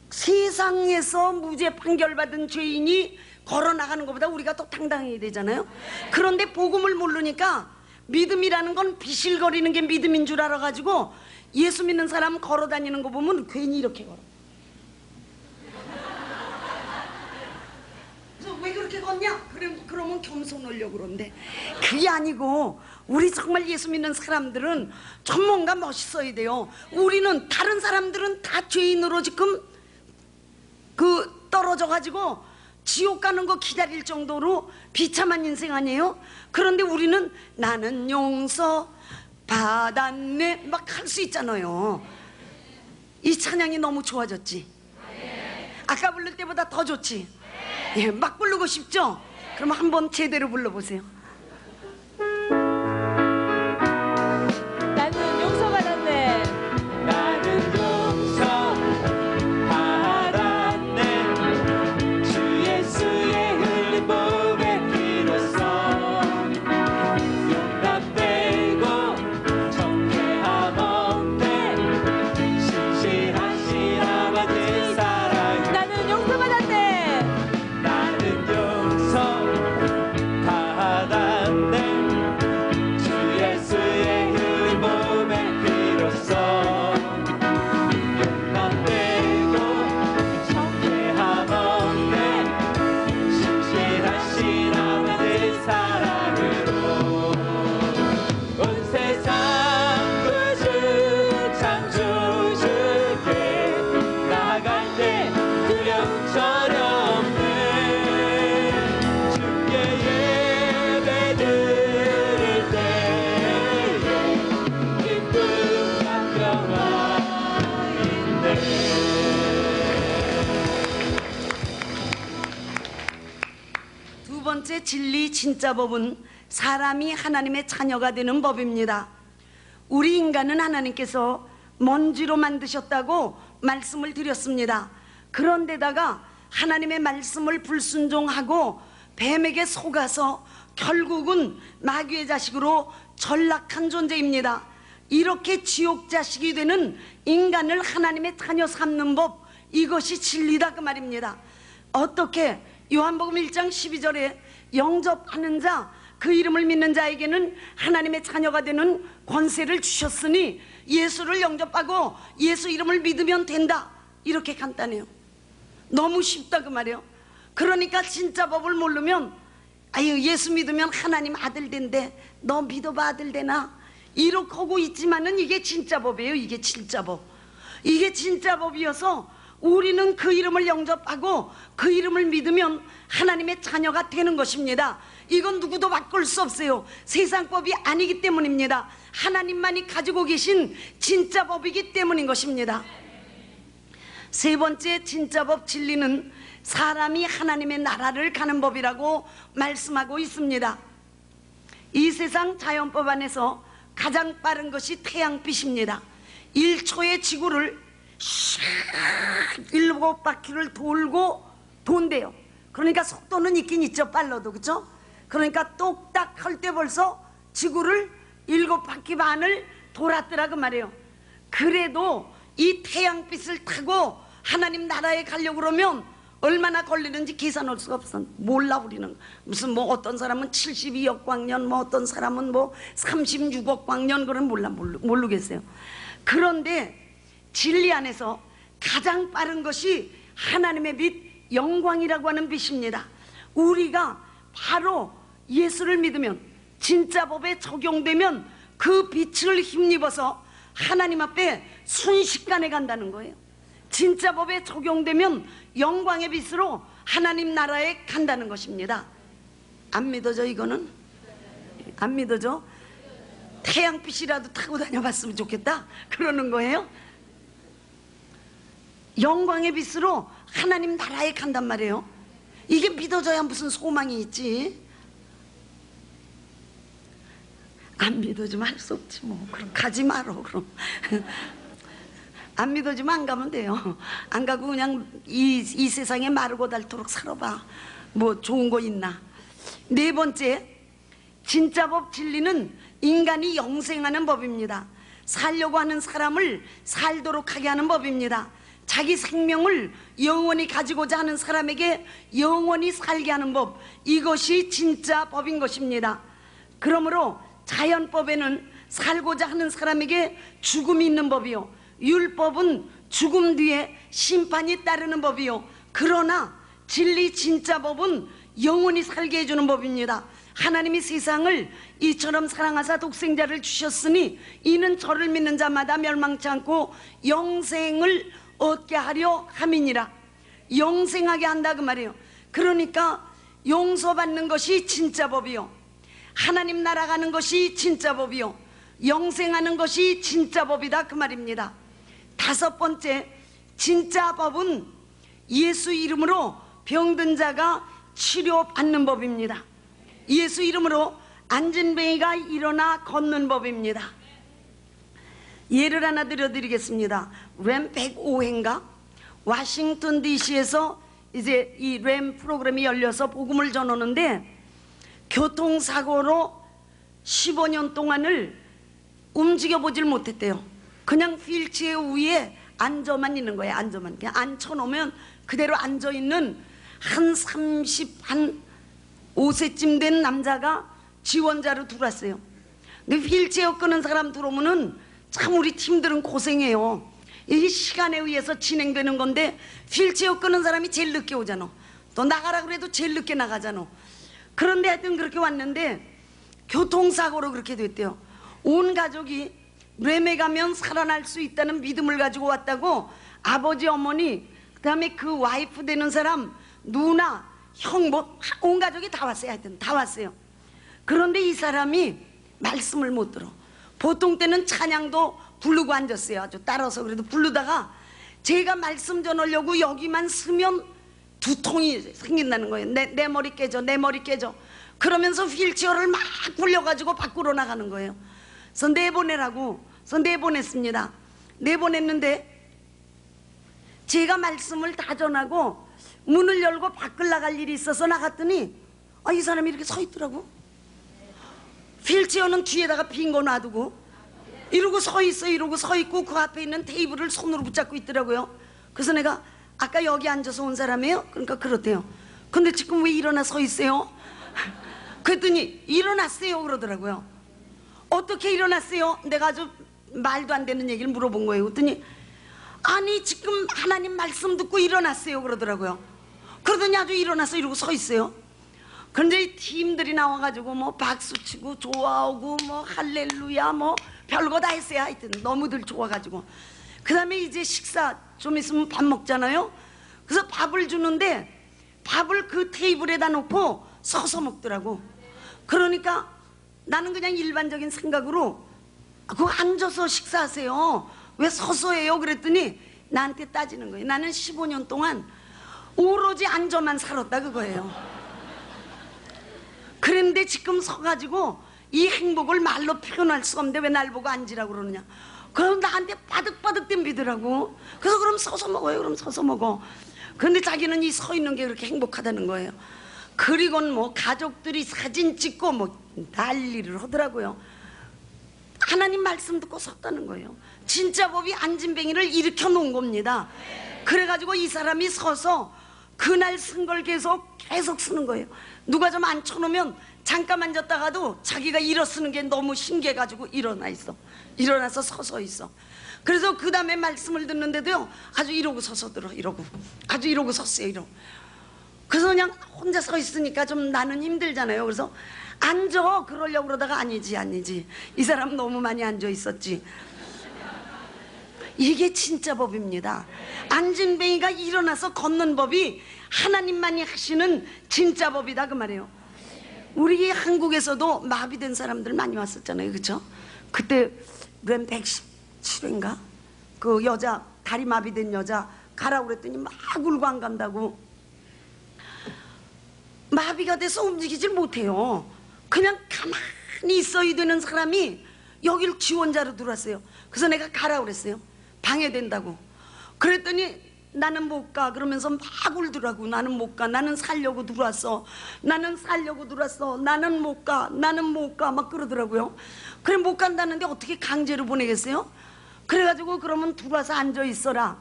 세상에서 무죄 판결받은 죄인이 걸어나가는 것보다 우리가 더 당당해야 되잖아요. 그런데 복음을 모르니까 믿음이라는 건 비실거리는 게 믿음인 줄 알아가지고 예수 믿는 사람 걸어다니는 거 보면 괜히 이렇게 걸어. 그래서 왜 그렇게 걷냐? 그러면 겸손하려고 그러는데 그게 아니고, 우리 정말 예수 믿는 사람들은 전문가 멋있어야 돼요. 우리는, 다른 사람들은 다 죄인으로 지금 떨어져 가지고 지옥 가는 거 기다릴 정도로 비참한 인생 아니에요? 그런데 우리는 나는 용서 받았네 막 할 수 있잖아요. 이 찬양이 너무 좋아졌지? 아까 부를 때보다 더 좋지? 예, 막 부르고 싶죠? 그럼 한번 제대로 불러보세요. 나는 용서받았네. 나는 용서받았네. 주 예수의 흘린 몸의 피로써 용납되고 정죄함 없네. 신실하신 아버지 사랑. 나는 용서받았네. 나는 용서받았네. 주 예수의 흘린 몸의 피로써 용납되고 정죄함 없네. 신실하신 아버지 사랑으로 온 세상 구주 창조주께 나아갈 때 두려움 전혀 없네. 주께 예배 드릴 때에 기쁨과 평화 있네. 두 번째 진리 진짜 법은 사람이 하나님의 자녀가 되는 법입니다. 우리 인간은 하나님께서 먼지로 만드셨다고 말씀을 드렸습니다. 그런데다가 하나님의 말씀을 불순종하고 뱀에게 속아서 결국은 마귀의 자식으로 전락한 존재입니다. 이렇게 지옥 자식이 되는 인간을 하나님의 자녀 삼는 법, 이것이 진리다 그 말입니다. 어떻게? 요한복음 1장 12절에 영접하는 자, 그 이름을 믿는 자에게는 하나님의 자녀가 되는 권세를 주셨으니 예수를 영접하고 예수 이름을 믿으면 된다. 이렇게 간단해요. 너무 쉽다 그 말이에요. 그러니까 진짜 법을 모르면, 아유 예수 믿으면 하나님 아들 된대, 너 믿어봐 아들 되나, 이렇게 하고 있지만은 이게 진짜 법이에요. 이게 진짜 법. 이게 진짜 법이어서 우리는 그 이름을 영접하고 그 이름을 믿으면 하나님의 자녀가 되는 것입니다. 이건 누구도 바꿀 수 없어요. 세상법이 아니기 때문입니다. 하나님만이 가지고 계신 진짜 법이기 때문인 것입니다. 세 번째 진짜 법 진리는 사람이 하나님의 나라를 가는 법이라고 말씀하고 있습니다. 이 세상 자연법 안에서 가장 빠른 것이 태양빛입니다. 1초의 지구를 샥 7바퀴를 돌고 돈대요. 그러니까 속도는 있긴 있죠. 빨라도. 그렇죠? 그러니까 똑딱 할 때 벌써 지구를 7바퀴 반을 돌았더라 그 말이에요. 그래도 이 태양빛을 타고 하나님 나라에 가려고 그러면 얼마나 걸리는지 계산할 수가 없어. 몰라 우리는. 무슨 뭐 어떤 사람은 72억 광년, 뭐 어떤 사람은 뭐 36억 광년, 그런 모르겠어요. 그런데 진리 안에서 가장 빠른 것이 하나님의 빛, 영광이라고 하는 빛입니다. 우리가 바로 예수를 믿으면, 진짜 법에 적용되면 그 빛을 힘입어서 하나님 앞에 순식간에 간다는 거예요. 진짜 법에 적용되면 영광의 빛으로 하나님 나라에 간다는 것입니다. 안 믿어져? 이거는 안 믿어져? 태양빛이라도 타고 다녀봤으면 좋겠다 그러는 거예요. 영광의 빛으로 하나님 나라에 간단 말이에요. 이게 믿어져야 무슨 소망이 있지. 안 믿어지면 할 수 없지 뭐. 그럼 가지 마라 그럼. 안 믿어지면 안 가면 돼요. 안 가고 그냥 이 세상에 마르고 닳도록 살아봐. 뭐 좋은 거 있나. 네 번째, 진짜 법 진리는 인간이 영생하는 법입니다. 살려고 하는 사람을 살도록 하게 하는 법입니다. 자기 생명을 영원히 가지고자 하는 사람에게 영원히 살게 하는 법, 이것이 진짜 법인 것입니다. 그러므로 자연법에는 살고자 하는 사람에게 죽음이 있는 법이요, 율법은 죽음 뒤에 심판이 따르는 법이요, 그러나 진리 진짜 법은 영원히 살게 해주는 법입니다. 하나님이 세상을 이처럼 사랑하사 독생자를 주셨으니 이는 저를 믿는 자마다 멸망치 않고 영생을 얻게 하려 함이니라. 영생하게 한다 그 말이에요. 그러니까 용서받는 것이 진짜 법이요, 하나님 나라 가는 것이 진짜 법이요, 영생하는 것이 진짜 법이다 그 말입니다. 다섯 번째, 진짜 법은 예수 이름으로 병든 자가 치료받는 법입니다. 예수 이름으로 안진뱅이가 일어나 걷는 법입니다. 예를 하나 들어드리겠습니다. 램 105회인가 워싱턴 DC에서 이제 이 램 프로그램이 열려서 복음을 전하는데, 교통사고로 15년 동안을 움직여보질 못했대요. 그냥 휠체어 위에 앉아만 있는 거예요. 앉아만. 그냥 앉혀놓으면 그대로 앉아있는 한 35세쯤 된 남자가 지원자로 들어왔어요. 근데 휠체어 끄는 사람 들어오면은 참 우리 팀들은 고생해요. 이게 시간에 의해서 진행되는 건데 휠체어 끄는 사람이 제일 늦게 오잖아. 또 나가라 그래도 제일 늦게 나가잖아. 그런데 하여튼 그렇게 왔는데 교통사고로 그렇게 됐대요. 온 가족이 램에 가면 살아날 수 있다는 믿음을 가지고 왔다고 아버지, 어머니, 그 다음에 그 와이프 되는 사람, 누나, 형, 뭐 온 가족이 다 왔어요. 하여튼 다 왔어요. 그런데 이 사람이 말씀을 못 들어. 보통 때는 찬양도 부르고 앉았어요. 아주 따라서 그래도 부르다가 제가 말씀 전하려고 여기만 서면 두통이 생긴다는 거예요. 내 머리 깨져, 내 머리 깨져. 그러면서 휠체어를 막 굴려가지고 밖으로 나가는 거예요. 그래서 내보내라고. 그래서 내보냈습니다. 내보냈는데 제가 말씀을 다 전하고 문을 열고 밖을 나갈 일이 있어서 나갔더니 이 사람이 이렇게 서 있더라고. 휠체어는 뒤에다가 빈 거 놔두고 이러고 서 있어. 이러고 서 있고 그 앞에 있는 테이블을 손으로 붙잡고 있더라고요. 그래서 내가 아까 여기 앉아서 온 사람이에요? 그러니까 그렇대요. 근데 지금 왜 일어나 서 있어요? 그랬더니 일어났어요 그러더라고요. 어떻게 일어났어요? 내가 아주 말도 안 되는 얘기를 물어본 거예요. 그랬더니 아니 지금 하나님 말씀 듣고 일어났어요 그러더라고요. 그러더니 아주 일어나서 이러고 서 있어요. 그런데 이 팀들이 나와가지고 뭐 박수치고 좋아하고 뭐 할렐루야 뭐 별거 다 했어요. 하여튼 너무들 좋아가지고 그 다음에 이제 식사 좀 있으면 밥 먹잖아요. 그래서 밥을 주는데 밥을 그 테이블에다 놓고 서서 먹더라고. 그러니까 나는 그냥 일반적인 생각으로 그거 앉아서 식사하세요, 왜 서서 해요? 그랬더니 나한테 따지는 거예요. 나는 15년 동안 오로지 앉아만 살았다 그거예요. 그런데 지금 서가지고 이 행복을 말로 표현할 수 없는데 왜 날 보고 앉으라고 그러느냐. 그럼 나한테 바득바득 덤비더라고. 그래서 그럼 서서 먹어요. 그럼 서서 먹어. 그런데 자기는 이 서 있는 게 그렇게 행복하다는 거예요. 그리고는 뭐 가족들이 사진 찍고 뭐 난리를 하더라고요. 하나님 말씀 듣고 섰다는 거예요. 진짜 법이 안진뱅이를 일으켜 놓은 겁니다. 그래가지고 이 사람이 서서 그날 쓴 걸 계속 쓰는 거예요. 누가 좀 앉혀놓으면 잠깐 앉았다가도 자기가 일어서는 게 너무 신기해가지고 일어나 있어. 일어나서 서서 있어. 그래서 그 다음에 말씀을 듣는데도요, 아주 이러고 서서 들어. 이러고 아주 이러고 섰어요. 이러고. 그래서 그냥 혼자 서 있으니까 좀 나는 힘들잖아요. 그래서 앉아 그러려고 그러다가 아니지 이 사람 너무 많이 앉아 있었지. 이게 진짜 법입니다. 앉은 뱅이가 일어나서 걷는 법이 하나님만이 하시는 진짜 법이다 그 말이에요. 우리 한국에서도 마비된 사람들 많이 왔었잖아요. 그렇죠? 그때 웬 117회인가 그 여자 다리 마비된 여자 가라고 그랬더니 막 울고 안 간다고. 마비가 돼서 움직이질 못해요. 그냥 가만히 있어야 되는 사람이 여기를 지원자로 들어왔어요. 그래서 내가 가라고 그랬어요. 방해된다고. 그랬더니 나는 못 가 그러면서 막 울더라고. 나는 못 가. 나는 살려고 들어왔어. 나는 살려고 들어왔어. 나는 못 가. 나는 못 가. 막 그러더라고요. 그래 못 간다는데 어떻게 강제로 보내겠어요? 그래가지고 그러면 들어와서 앉아 있어라.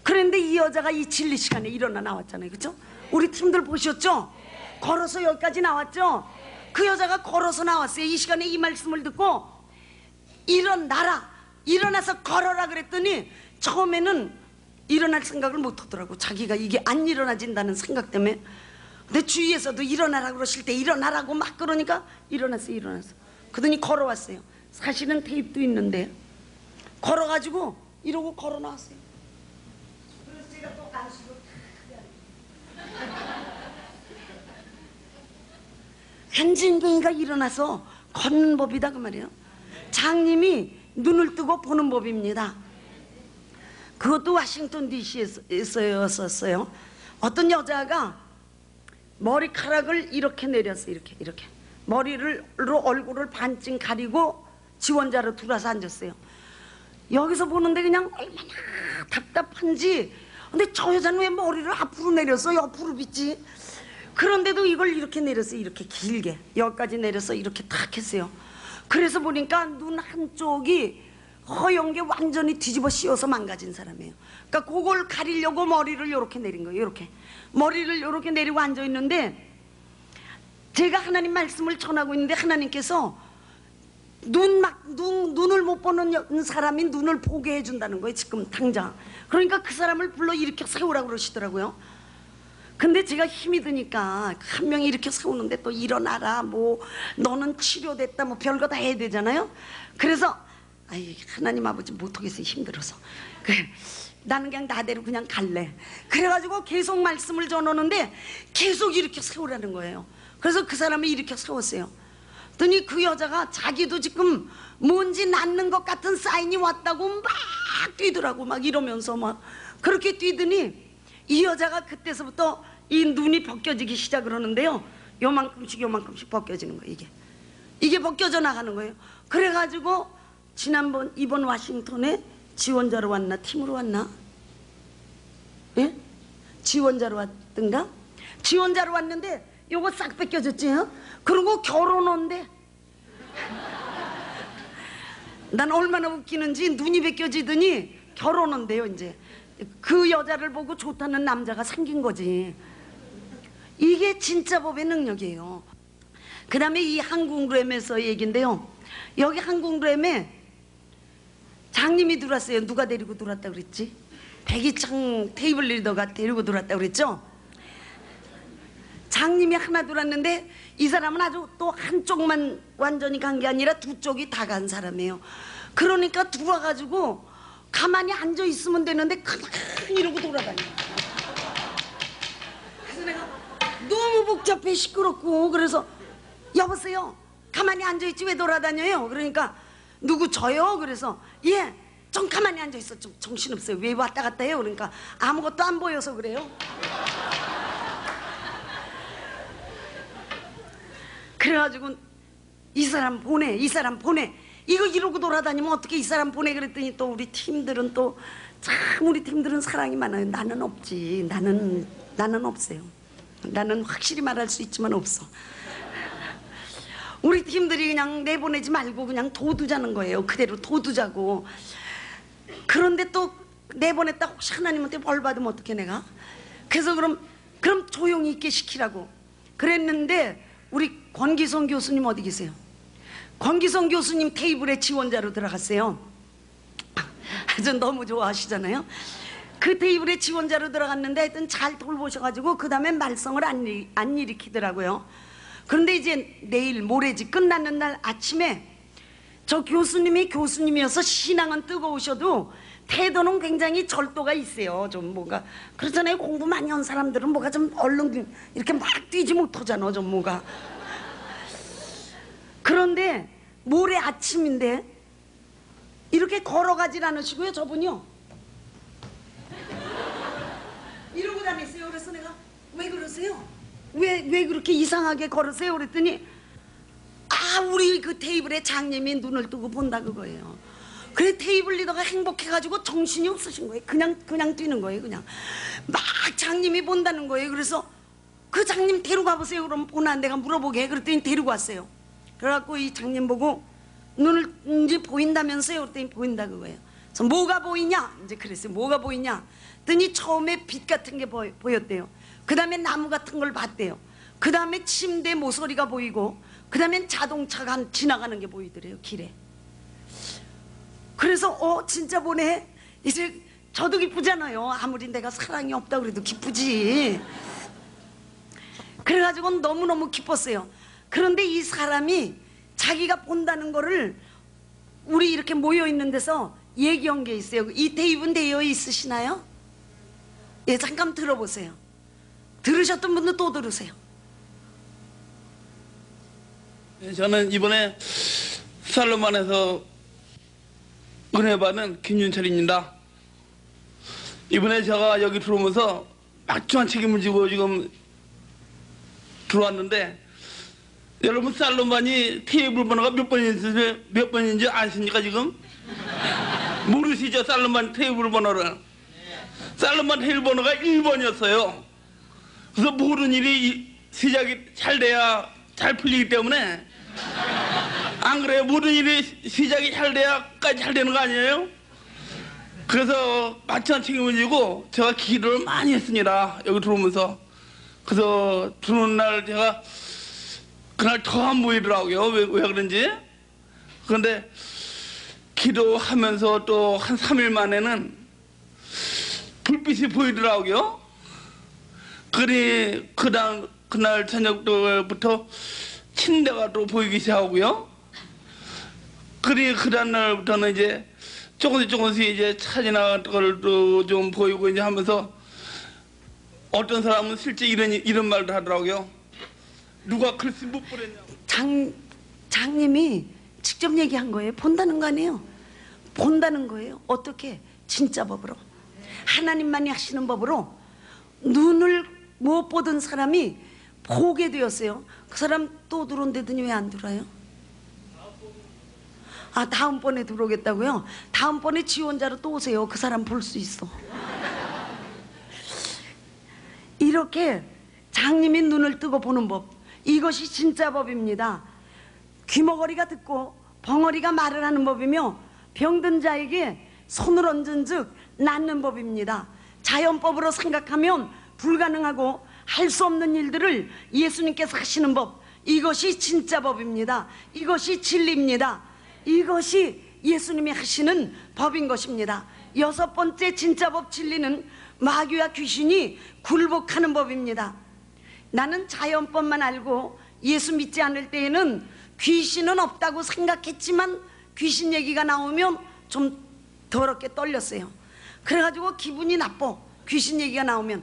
그런데 이 여자가 이 진리 시간에 일어나 나왔잖아요. 그렇죠? 우리 팀들 보셨죠? 걸어서 여기까지 나왔죠? 그 여자가 걸어서 나왔어요. 이 시간에 이 말씀을 듣고 일어나라. 일어나서 걸어라 그랬더니 처음에는 일어날 생각을 못 하더라고. 자기가 이게 안 일어나진다는 생각 때문에. 근데 주위에서도 일어나라 그러실 때 일어나라고 막 그러니까 일어났어요. 그러더니 걸어왔어요. 사실은 테이프도 있는데 걸어가지고 이러고 걸어 나왔어요. 그래서 제가 또 안수로 한진뱅이가 일어나서 걷는 법이다 그 말이에요. 장님이 눈을 뜨고 보는 법입니다. 그것도 워싱턴 DC에서였었어요. 어떤 여자가 머리카락을 이렇게 내렸어요. 이렇게 머리로 얼굴을 반쯤 가리고 지원자로 들어와서 앉았어요. 여기서 보는데 그냥 얼마나 답답한지. 근데 저 여자는 왜 머리를 앞으로 내렸어? 옆으로 빗지. 그런데도 이걸 이렇게 내렸어요. 이렇게 길게 여기까지 내려서 이렇게 탁 했어요. 그래서 보니까 눈 한쪽이 허연 게 완전히 뒤집어 씌워서 망가진 사람이에요. 그러니까 그걸 가리려고 머리를 이렇게 내린 거예요. 이렇게 머리를 이렇게 내리고 앉아 있는데 제가 하나님 말씀을 전하고 있는데 하나님께서 눈을 못 보는 사람이 눈을 보게 해준다는 거예요. 지금 당장. 그러니까 그 사람을 불러 일으켜 세우라고 그러시더라고요. 근데 제가 힘이 드니까 한 명이 이렇게 세우는데 또 일어나라 뭐 너는 치료됐다 뭐 별거 다 해야 되잖아요. 그래서 아이 하나님 아버지 못하겠어요. 힘들어서. 그래 나는 그냥 나대로 그냥 갈래. 그래가지고 계속 말씀을 전하는데 계속 이렇게 세우라는 거예요. 그래서 그 사람을 일으켜 세웠어요. 그랬더니 그 여자가 자기도 지금 뭔지 낫는 것 같은 사인이 왔다고 막 뛰더라고. 막 이러면서 막 그렇게 뛰더니 이 여자가 그때서부터 이 눈이 벗겨지기 시작을 하는데요. 요만큼씩 벗겨지는 거예요. 이게 벗겨져 나가는 거예요. 그래가지고 지난번 이번 워싱턴에 지원자로 왔나 팀으로 왔나? 예? 지원자로 왔던가? 지원자로 왔는데 요거 싹 벗겨졌지. 그리고 결혼한대. 난 얼마나 웃기는지 눈이 벗겨지더니 결혼한대요. 이제 그 여자를 보고 좋다는 남자가 생긴 거지. 이게 진짜 법의 능력이에요. 그 다음에 이 한국램에서 얘기인데요. 여기 한국램에 장님이 들어왔어요. 누가 데리고 들어왔다 그랬지? 백이창 테이블 리더가 데리고 들어왔다 그랬죠? 장님이 하나 들어왔는데 이 사람은 아주 또 한쪽만 완전히 간 게 아니라 두 쪽이 다 간 사람이에요. 그러니까 들어와가지고 가만히 앉아 있으면 되는데 가만히 이러고 돌아다녀. 그래서 내가 너무 복잡해 시끄럽고 그래서 여보세요 가만히 앉아있지 왜 돌아다녀요? 그러니까 누구 저요? 그래서 예 좀 가만히 앉아있어. 좀 정신없어요. 왜 왔다 갔다 해요? 그러니까 아무것도 안 보여서 그래요. 그래가지고 이 사람 보내 이거 이러고 돌아다니면 어떻게 이 사람 보내. 그랬더니 또 우리 팀들은 또 참 우리 팀들은 사랑이 많아요. 나는 없지. 나는 없어요. 나는 확실히 말할 수 있지만 없어. 우리 팀들이 그냥 내보내지 말고 그냥 둬두자는 거예요. 그대로 둬두자고. 그런데 또 내보냈다 혹시 하나님한테 벌 받으면 어떡해 내가. 그래서 그럼 조용히 있게 시키라고 그랬는데 우리 권기성 교수님 어디 계세요? 권기성 교수님 테이블에 지원자로 들어갔어요. 아주 너무 좋아하시잖아요. 그 테이블에 지원자로 들어갔는데 하여튼 잘 돌보셔가지고 그 다음에 말썽을 안 일으키더라고요. 그런데 이제 내일 모레지 끝나는 날 아침에 저 교수님이 교수님이어서 신앙은 뜨거우셔도 태도는 굉장히 절도가 있어요. 좀 뭔가 그렇잖아요. 공부 많이 한 사람들은 뭐가 좀 얼른 이렇게 막 뛰지 못하잖아. 좀 뭐가. 그런데 모레 아침인데 이렇게 걸어가질 않으시고요. 저분이요. 이러고 다녔어요. 그래서 내가 왜 그러세요? 왜 그렇게 이상하게 걸으세요? 그랬더니 우리 그 테이블에 장님이 눈을 뜨고 본다 그거예요. 그래 테이블 리더가 행복해가지고 정신이 없으신 거예요. 그냥 뛰는 거예요. 그냥 막 장님이 본다는 거예요. 그래서 그 장님 데리고 가보세요. 그럼 보나 내가 물어보게. 그랬더니 데리고 왔어요. 그래갖고 이 장님 보고 눈을 이제 보인다면서요. 그랬더니 보인다 그거예요. 그래서 뭐가 보이냐? 이제 그랬어요. 뭐가 보이냐? 그랬더니 처음에 빛 같은 게 보였대요. 그 다음에 나무 같은 걸 봤대요. 그 다음에 침대 모서리가 보이고 그 다음엔 자동차가 지나가는 게 보이더래요. 길에. 그래서 진짜 보네. 이제 저도 기쁘잖아요. 아무리 내가 사랑이 없다 그래도 기쁘지. 그래가지고 너무너무 기뻤어요. 그런데 이 사람이 자기가 본다는 거를 우리 이렇게 모여있는 데서 얘기한 게 있어요. 이 테이프는 되어 있으시나요? 예, 잠깐 들어보세요. 들으셨던 분들 또 들으세요. 저는 이번에 살로만에서 은혜 받은 김윤철입니다. 이번에 제가 여기 들어오면서 막중한 책임을 지고 지금 들어왔는데 여러분 살로만이 테이블 번호가 몇 번인지 아십니까 지금? 모르시죠? 살로만 테이블 번호를. 살로만 테이블 번호가 1번이었어요. 그래서 모든 일이 시작이 잘 돼야 잘 풀리기 때문에 안 그래요? 모든 일이 시작이 잘 돼야까지 잘 되는 거 아니에요? 그래서 마찬가지 책임을 지고 제가 기도를 많이 했습니다. 여기 들어오면서. 그래서 들어오는 날 제가 그날 더 안 보이더라고요. 왜 그런지. 그런데 기도하면서 또 한 3일 만에는 불빛이 보이더라고요. 그날 저녁부터 침대가 또 보이기 시작하고요. 그다음 날부터는 이제 조금씩 이제 차지나 걸도 좀 보이고 이제 하면서 어떤 사람은 실제 이런 말도 하더라고요. 누가 글씨 못 보냈냐고. 장님이 직접 얘기한 거예요. 본다는 거 아니에요. 본다는 거예요. 어떻게? 진짜 법으로. 하나님만이 하시는 법으로 눈을 못 보던 사람이 보게 되었어요. 그 사람 또 들어온다더니 왜 안 들어와요? 다음번에 들어오겠다고요? 다음번에 지원자로 또 오세요. 그 사람 볼 수 있어. 이렇게 장님이 눈을 뜨고 보는 법, 이것이 진짜 법입니다. 귀머거리가 듣고 벙어리가 말을 하는 법이며 병든 자에게 손을 얹은 즉 낫는 법입니다. 자연법으로 생각하면 불가능하고 할 수 없는 일들을 예수님께서 하시는 법, 이것이 진짜 법입니다. 이것이 진리입니다. 이것이 예수님이 하시는 법인 것입니다. 6번째 진짜 법 진리는 마귀와 귀신이 굴복하는 법입니다. 나는 자연법만 알고 예수 믿지 않을 때에는 귀신은 없다고 생각했지만 귀신 얘기가 나오면 좀 더럽게 떨렸어요. 그래가지고 기분이 나빠. 귀신 얘기가 나오면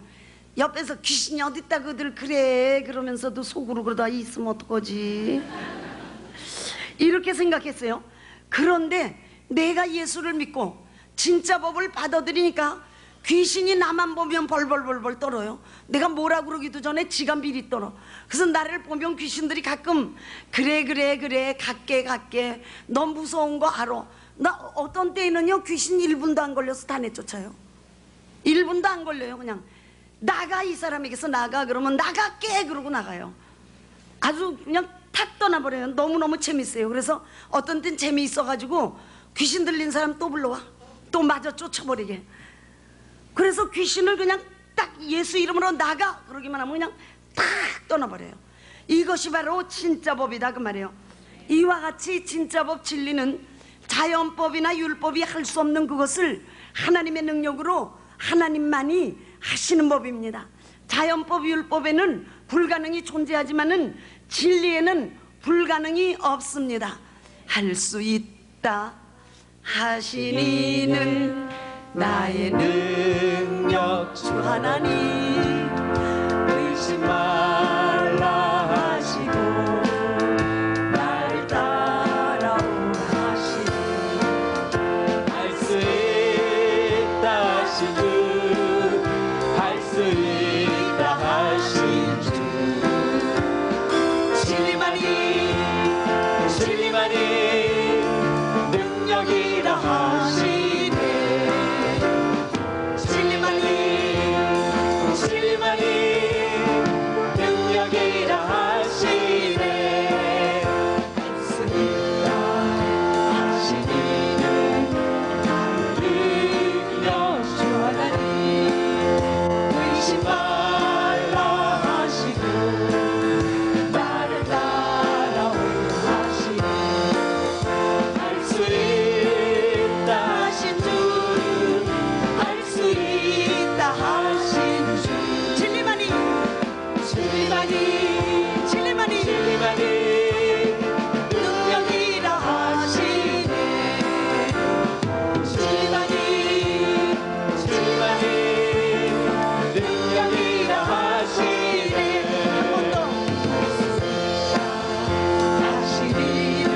옆에서 귀신이 어딨다 그들 그래 그러면서도 속으로 그러다 있으면 어떡하지 이렇게 생각했어요. 그런데 내가 예수를 믿고 진짜 법을 받아들이니까 귀신이 나만 보면 벌벌벌벌 떨어요. 내가 뭐라 그러기도 전에 지가 미리 떨어. 그래서 나를 보면 귀신들이 가끔 그래 갈게 너 무서운 거 알아. 나 어떤 때에는요 귀신 1분도 안 걸려서 다 내쫓아요. 1분도 안 걸려요. 그냥 나가, 이 사람에게서 나가 그러면 나갈게 그러고 나가요. 아주 그냥 탁 떠나버려요. 너무너무 재밌어요. 그래서 어떤 땐 재미있어가지고 귀신 들린 사람 또 불러와 또 마저 쫓아버리게. 그래서 귀신을 그냥 딱 예수 이름으로 나가 그러기만 하면 그냥 탁 떠나버려요. 이것이 바로 진짜 법이다 그 말이에요. 이와 같이 진짜 법 진리는 자연법이나 율법이 할 수 없는 그것을 하나님의 능력으로 하나님만이 하시는 법입니다. 자연법, 율법에는 불가능이 존재하지만은 진리에는 불가능이 없습니다. 할 수 있다 하신 이는 나의 능력 주 하나님, 의심 말라 하시고 나를 따라오 하시니, 할 수 있다 하신 주, 할 수 있다 하신 주, 진리만이 능력이라 하시네. 진리만이 능력이라 하시네. 할 수 있다 하시니는 능력 주 하나님, 의심 말라 하시고 나를 따라오 하시네. 할 수 있다 하신 주, 할 수 있다 하신 주, 진리만이 능력이라 하시네. 진리만이 능력이라 하시네. 한 번 더 하시니는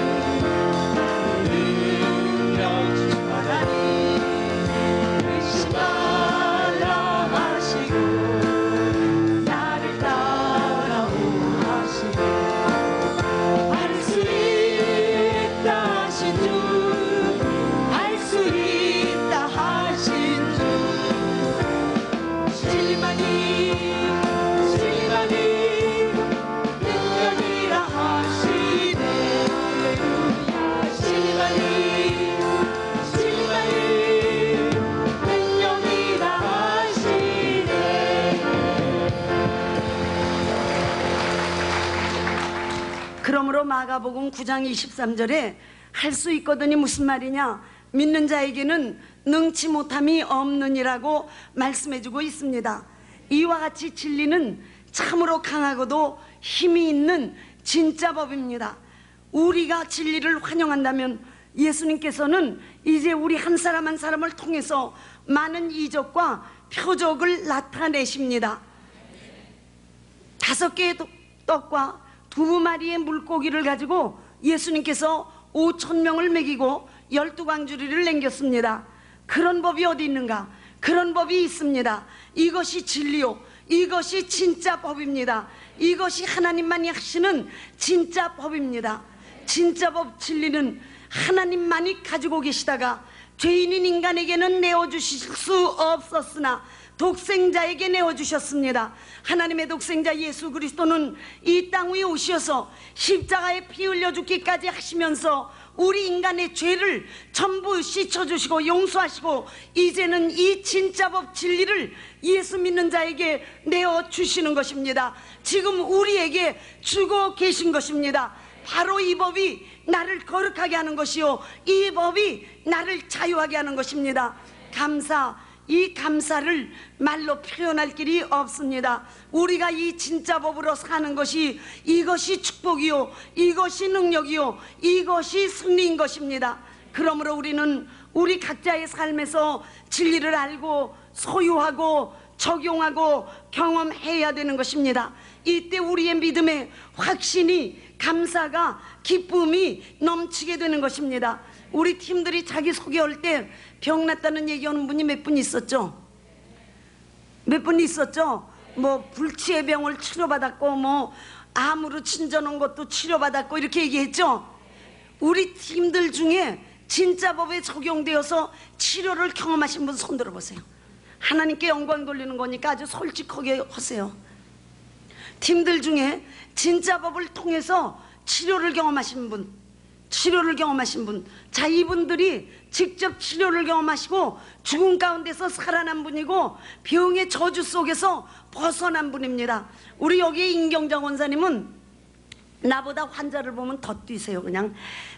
능력 주 하나님, 의심 말라 하시고 나를 따라오 하시네. 할 수 있다 하신 주, 할 수 있다 하신 주, 진리만이 능력이라 하시네. 진리만이 능력이라 하시네. 그러므로 마가복음 9장 23절에 할 수 있거든이 무슨 말이냐, 믿는 자에게는 능치 못함이 없느니라고 말씀해주고 있습니다. 이와 같이 진리는 참으로 강하고도 힘이 있는 진짜 법입니다. 우리가 진리를 환영한다면 예수님께서는 이제 우리 한 사람 한 사람을 통해서 많은 이적과 표적을 나타내십니다. 5개의 떡과 2마리의 물고기를 가지고 예수님께서 5,000명을 먹이고 12광주리를 남겼습니다. 그런 법이 어디 있는가? 그런 법이 있습니다. 이것이 진리요, 이것이 진짜 법입니다. 이것이 하나님만이 하시는 진짜 법입니다. 진짜 법 진리는 하나님만이 가지고 계시다가 죄인인 인간에게는 내어주실 수 없었으나 독생자에게 내어주셨습니다. 하나님의 독생자 예수 그리스도는 이 땅 위에 오셔서 십자가에 피 흘려 죽기까지 하시면서 우리 인간의 죄를 전부 씻어주시고 용서하시고 이제는 이 진짜 법 진리를 예수 믿는 자에게 내어주시는 것입니다. 지금 우리에게 주고 계신 것입니다. 바로 이 법이 나를 거룩하게 하는 것이요, 이 법이 나를 자유하게 하는 것입니다. 이 감사를 말로 표현할 길이 없습니다. 우리가 이 진짜 법으로 사는 것이, 이것이 축복이요, 이것이 능력이요, 이것이 승리인 것입니다. 그러므로 우리는 우리 각자의 삶에서 진리를 알고 소유하고 적용하고 경험해야 되는 것입니다. 이때 우리의 믿음에 확신이, 감사가, 기쁨이 넘치게 되는 것입니다. 우리 팀들이 자기 소개할 때 병 났다는 얘기하는 분이 몇 분 있었죠? 몇 분 있었죠? 뭐 불치의 병을 치료받았고 뭐 암으로 친전한 것도 치료받았고 이렇게 얘기했죠? 우리 팀들 중에 진짜 법에 적용되어서 치료를 경험하신 분 손 들어보세요. 하나님께 영광 돌리는 거니까 아주 솔직하게 하세요. 팀들 중에 진짜 법을 통해서 치료를 경험하신 분, 자, 이분들이 직접 치료를 경험하시고 죽음 가운데서 살아난 분이고 병의 저주 속에서 벗어난 분입니다. 우리 여기 임경장 원사님은 나보다 환자를 보면 더 뛰세요. 그냥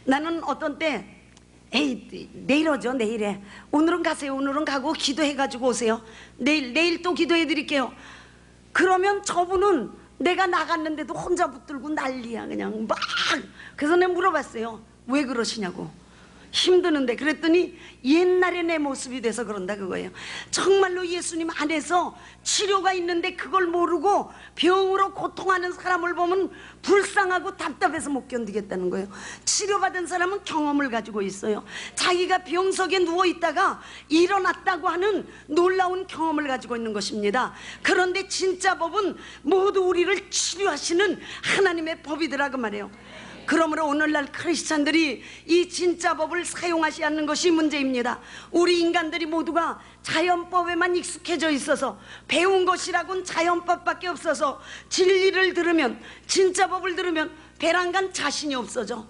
나는 어떤 때 에이 내일 오죠. 내일에 오늘은 가세요. 오늘은 가고 기도해가지고 오세요. 내일 또 기도해 드릴게요. 그러면 저분은 내가 나갔는데도 혼자 붙들고 난리야. 그냥 막. 그래서 내가 물어봤어요. 왜 그러시냐고. 힘드는데. 그랬더니 옛날에 내 모습이 돼서 그런다 그거예요. 정말로 예수님 안에서 치료가 있는데 그걸 모르고 병으로 고통하는 사람을 보면 불쌍하고 답답해서 못 견디겠다는 거예요. 치료받은 사람은 경험을 가지고 있어요. 자기가 병석에 누워있다가 일어났다고 하는 놀라운 경험을 가지고 있는 것입니다. 그런데 진짜 법은 모두 우리를 치료하시는 하나님의 법이더라 그 말이에요. 그러므로 오늘날 크리스찬들이 이 진짜 법을 사용하지 않는 것이 문제입니다. 우리 인간들이 모두가 자연법에만 익숙해져 있어서 배운 것이라고는 자연법밖에 없어서 진리를 들으면, 진짜 법을 들으면 배란간 자신이 없어져.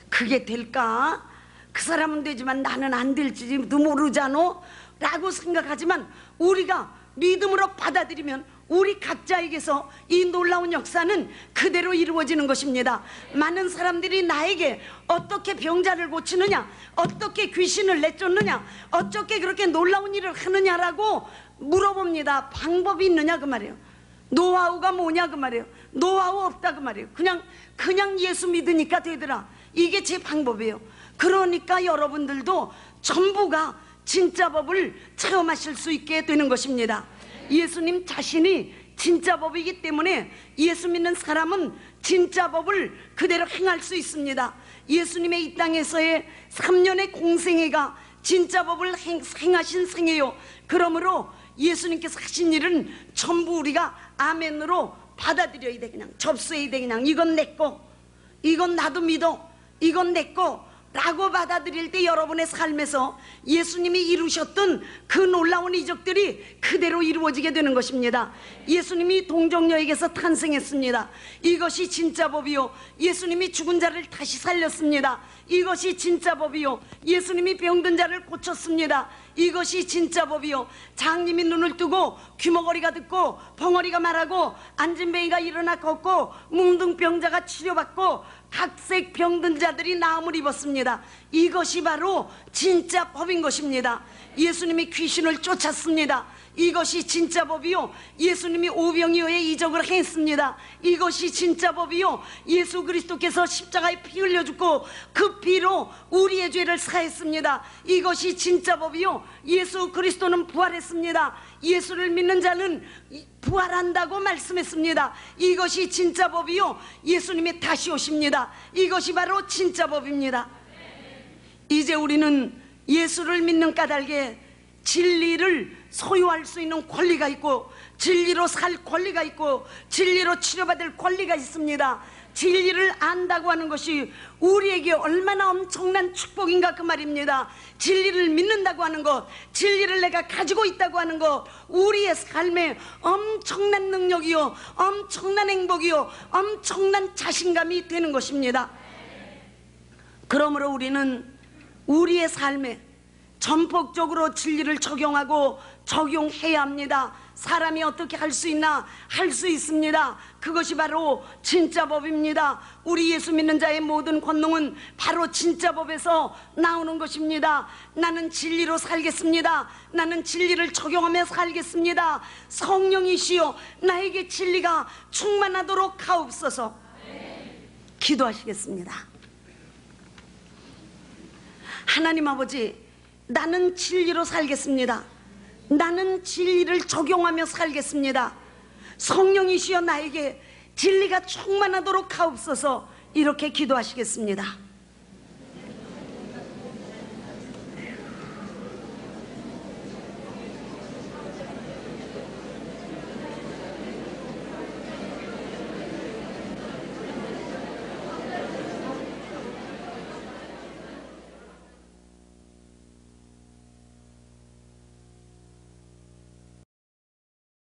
그게 될까? 그 사람은 되지만 나는 안 될지도 모르잖아 라고 생각하지만 우리가 믿음으로 받아들이면 우리 각자에게서 이 놀라운 역사는 그대로 이루어지는 것입니다. 많은 사람들이 나에게 어떻게 병자를 고치느냐, 어떻게 귀신을 내쫓느냐, 어떻게 그렇게 놀라운 일을 하느냐라고 물어봅니다. 방법이 있느냐 그 말이에요. 노하우가 뭐냐 그 말이에요. 노하우 없다 그 말이에요. 그냥 예수 믿으니까 되더라. 이게 제 방법이에요. 그러니까 여러분들도 전부가 진짜 법을 체험하실 수 있게 되는 것입니다. 예수님 자신이 진짜 법이기 때문에 예수 믿는 사람은 진짜 법을 그대로 행할 수 있습니다. 예수님의 이 땅에서의 3년의 공생애가 진짜 법을 행하신 생애요. 그러므로 예수님께서 하신 일은 전부 우리가 아멘으로 받아들여야 돼. 그냥 접수해야 돼. 그냥 이건 내 거, 이건 나도 믿어, 이건 내 거 라고 받아들일 때 여러분의 삶에서 예수님이 이루셨던 그 놀라운 이적들이 그대로 이루어지게 되는 것입니다. 예수님이 동정녀에게서 탄생했습니다. 이것이 진짜 법이요. 예수님이 죽은 자를 다시 살렸습니다. 이것이 진짜 법이요. 예수님이 병든 자를 고쳤습니다. 이것이 진짜 법이요. 장님이 눈을 뜨고 귀머거리가 듣고 벙어리가 말하고 앉은뱅이가 일어나 걷고 뭉둥병자가 치료받고 각색 병든 자들이 나음을 입었습니다. 이것이 바로 진짜 법인 것입니다. 예수님이 귀신을 쫓았습니다. 이것이 진짜 법이요. 예수님이 오병이어의 이적을 했습니다. 이것이 진짜 법이요. 예수 그리스도께서 십자가에 피 흘려 죽고 그 피로 우리의 죄를 사했습니다. 이것이 진짜 법이요. 예수 그리스도는 부활했습니다. 예수를 믿는 자는 부활한다고 말씀했습니다. 이것이 진짜 법이요. 예수님이 다시 오십니다. 이것이 바로 진짜 법입니다. 이제 우리는 예수를 믿는 까닭에 진리를 소유할 수 있는 권리가 있고 진리로 살 권리가 있고 진리로 치료받을 권리가 있습니다. 진리를 안다고 하는 것이 우리에게 얼마나 엄청난 축복인가 그 말입니다. 진리를 믿는다고 하는 것, 진리를 내가 가지고 있다고 하는 것, 우리의 삶에 엄청난 능력이요, 엄청난 행복이요, 엄청난 자신감이 되는 것입니다. 그러므로 우리는 우리의 삶에 전폭적으로 진리를 적용하고 적용해야 합니다. 사람이 어떻게 할 수 있나? 할 수 있습니다. 그것이 바로 진짜 법입니다. 우리 예수 믿는 자의 모든 권능은 바로 진짜 법에서 나오는 것입니다. 나는 진리로 살겠습니다. 나는 진리를 적용하며 살겠습니다. 성령이시여 나에게 진리가 충만하도록 하옵소서. 기도하시겠습니다. 하나님 아버지, 나는 진리로 살겠습니다. 나는 진리를 적용하며 살겠습니다. 성령이시여 나에게 진리가 충만하도록 하옵소서. 이렇게 기도하시겠습니다.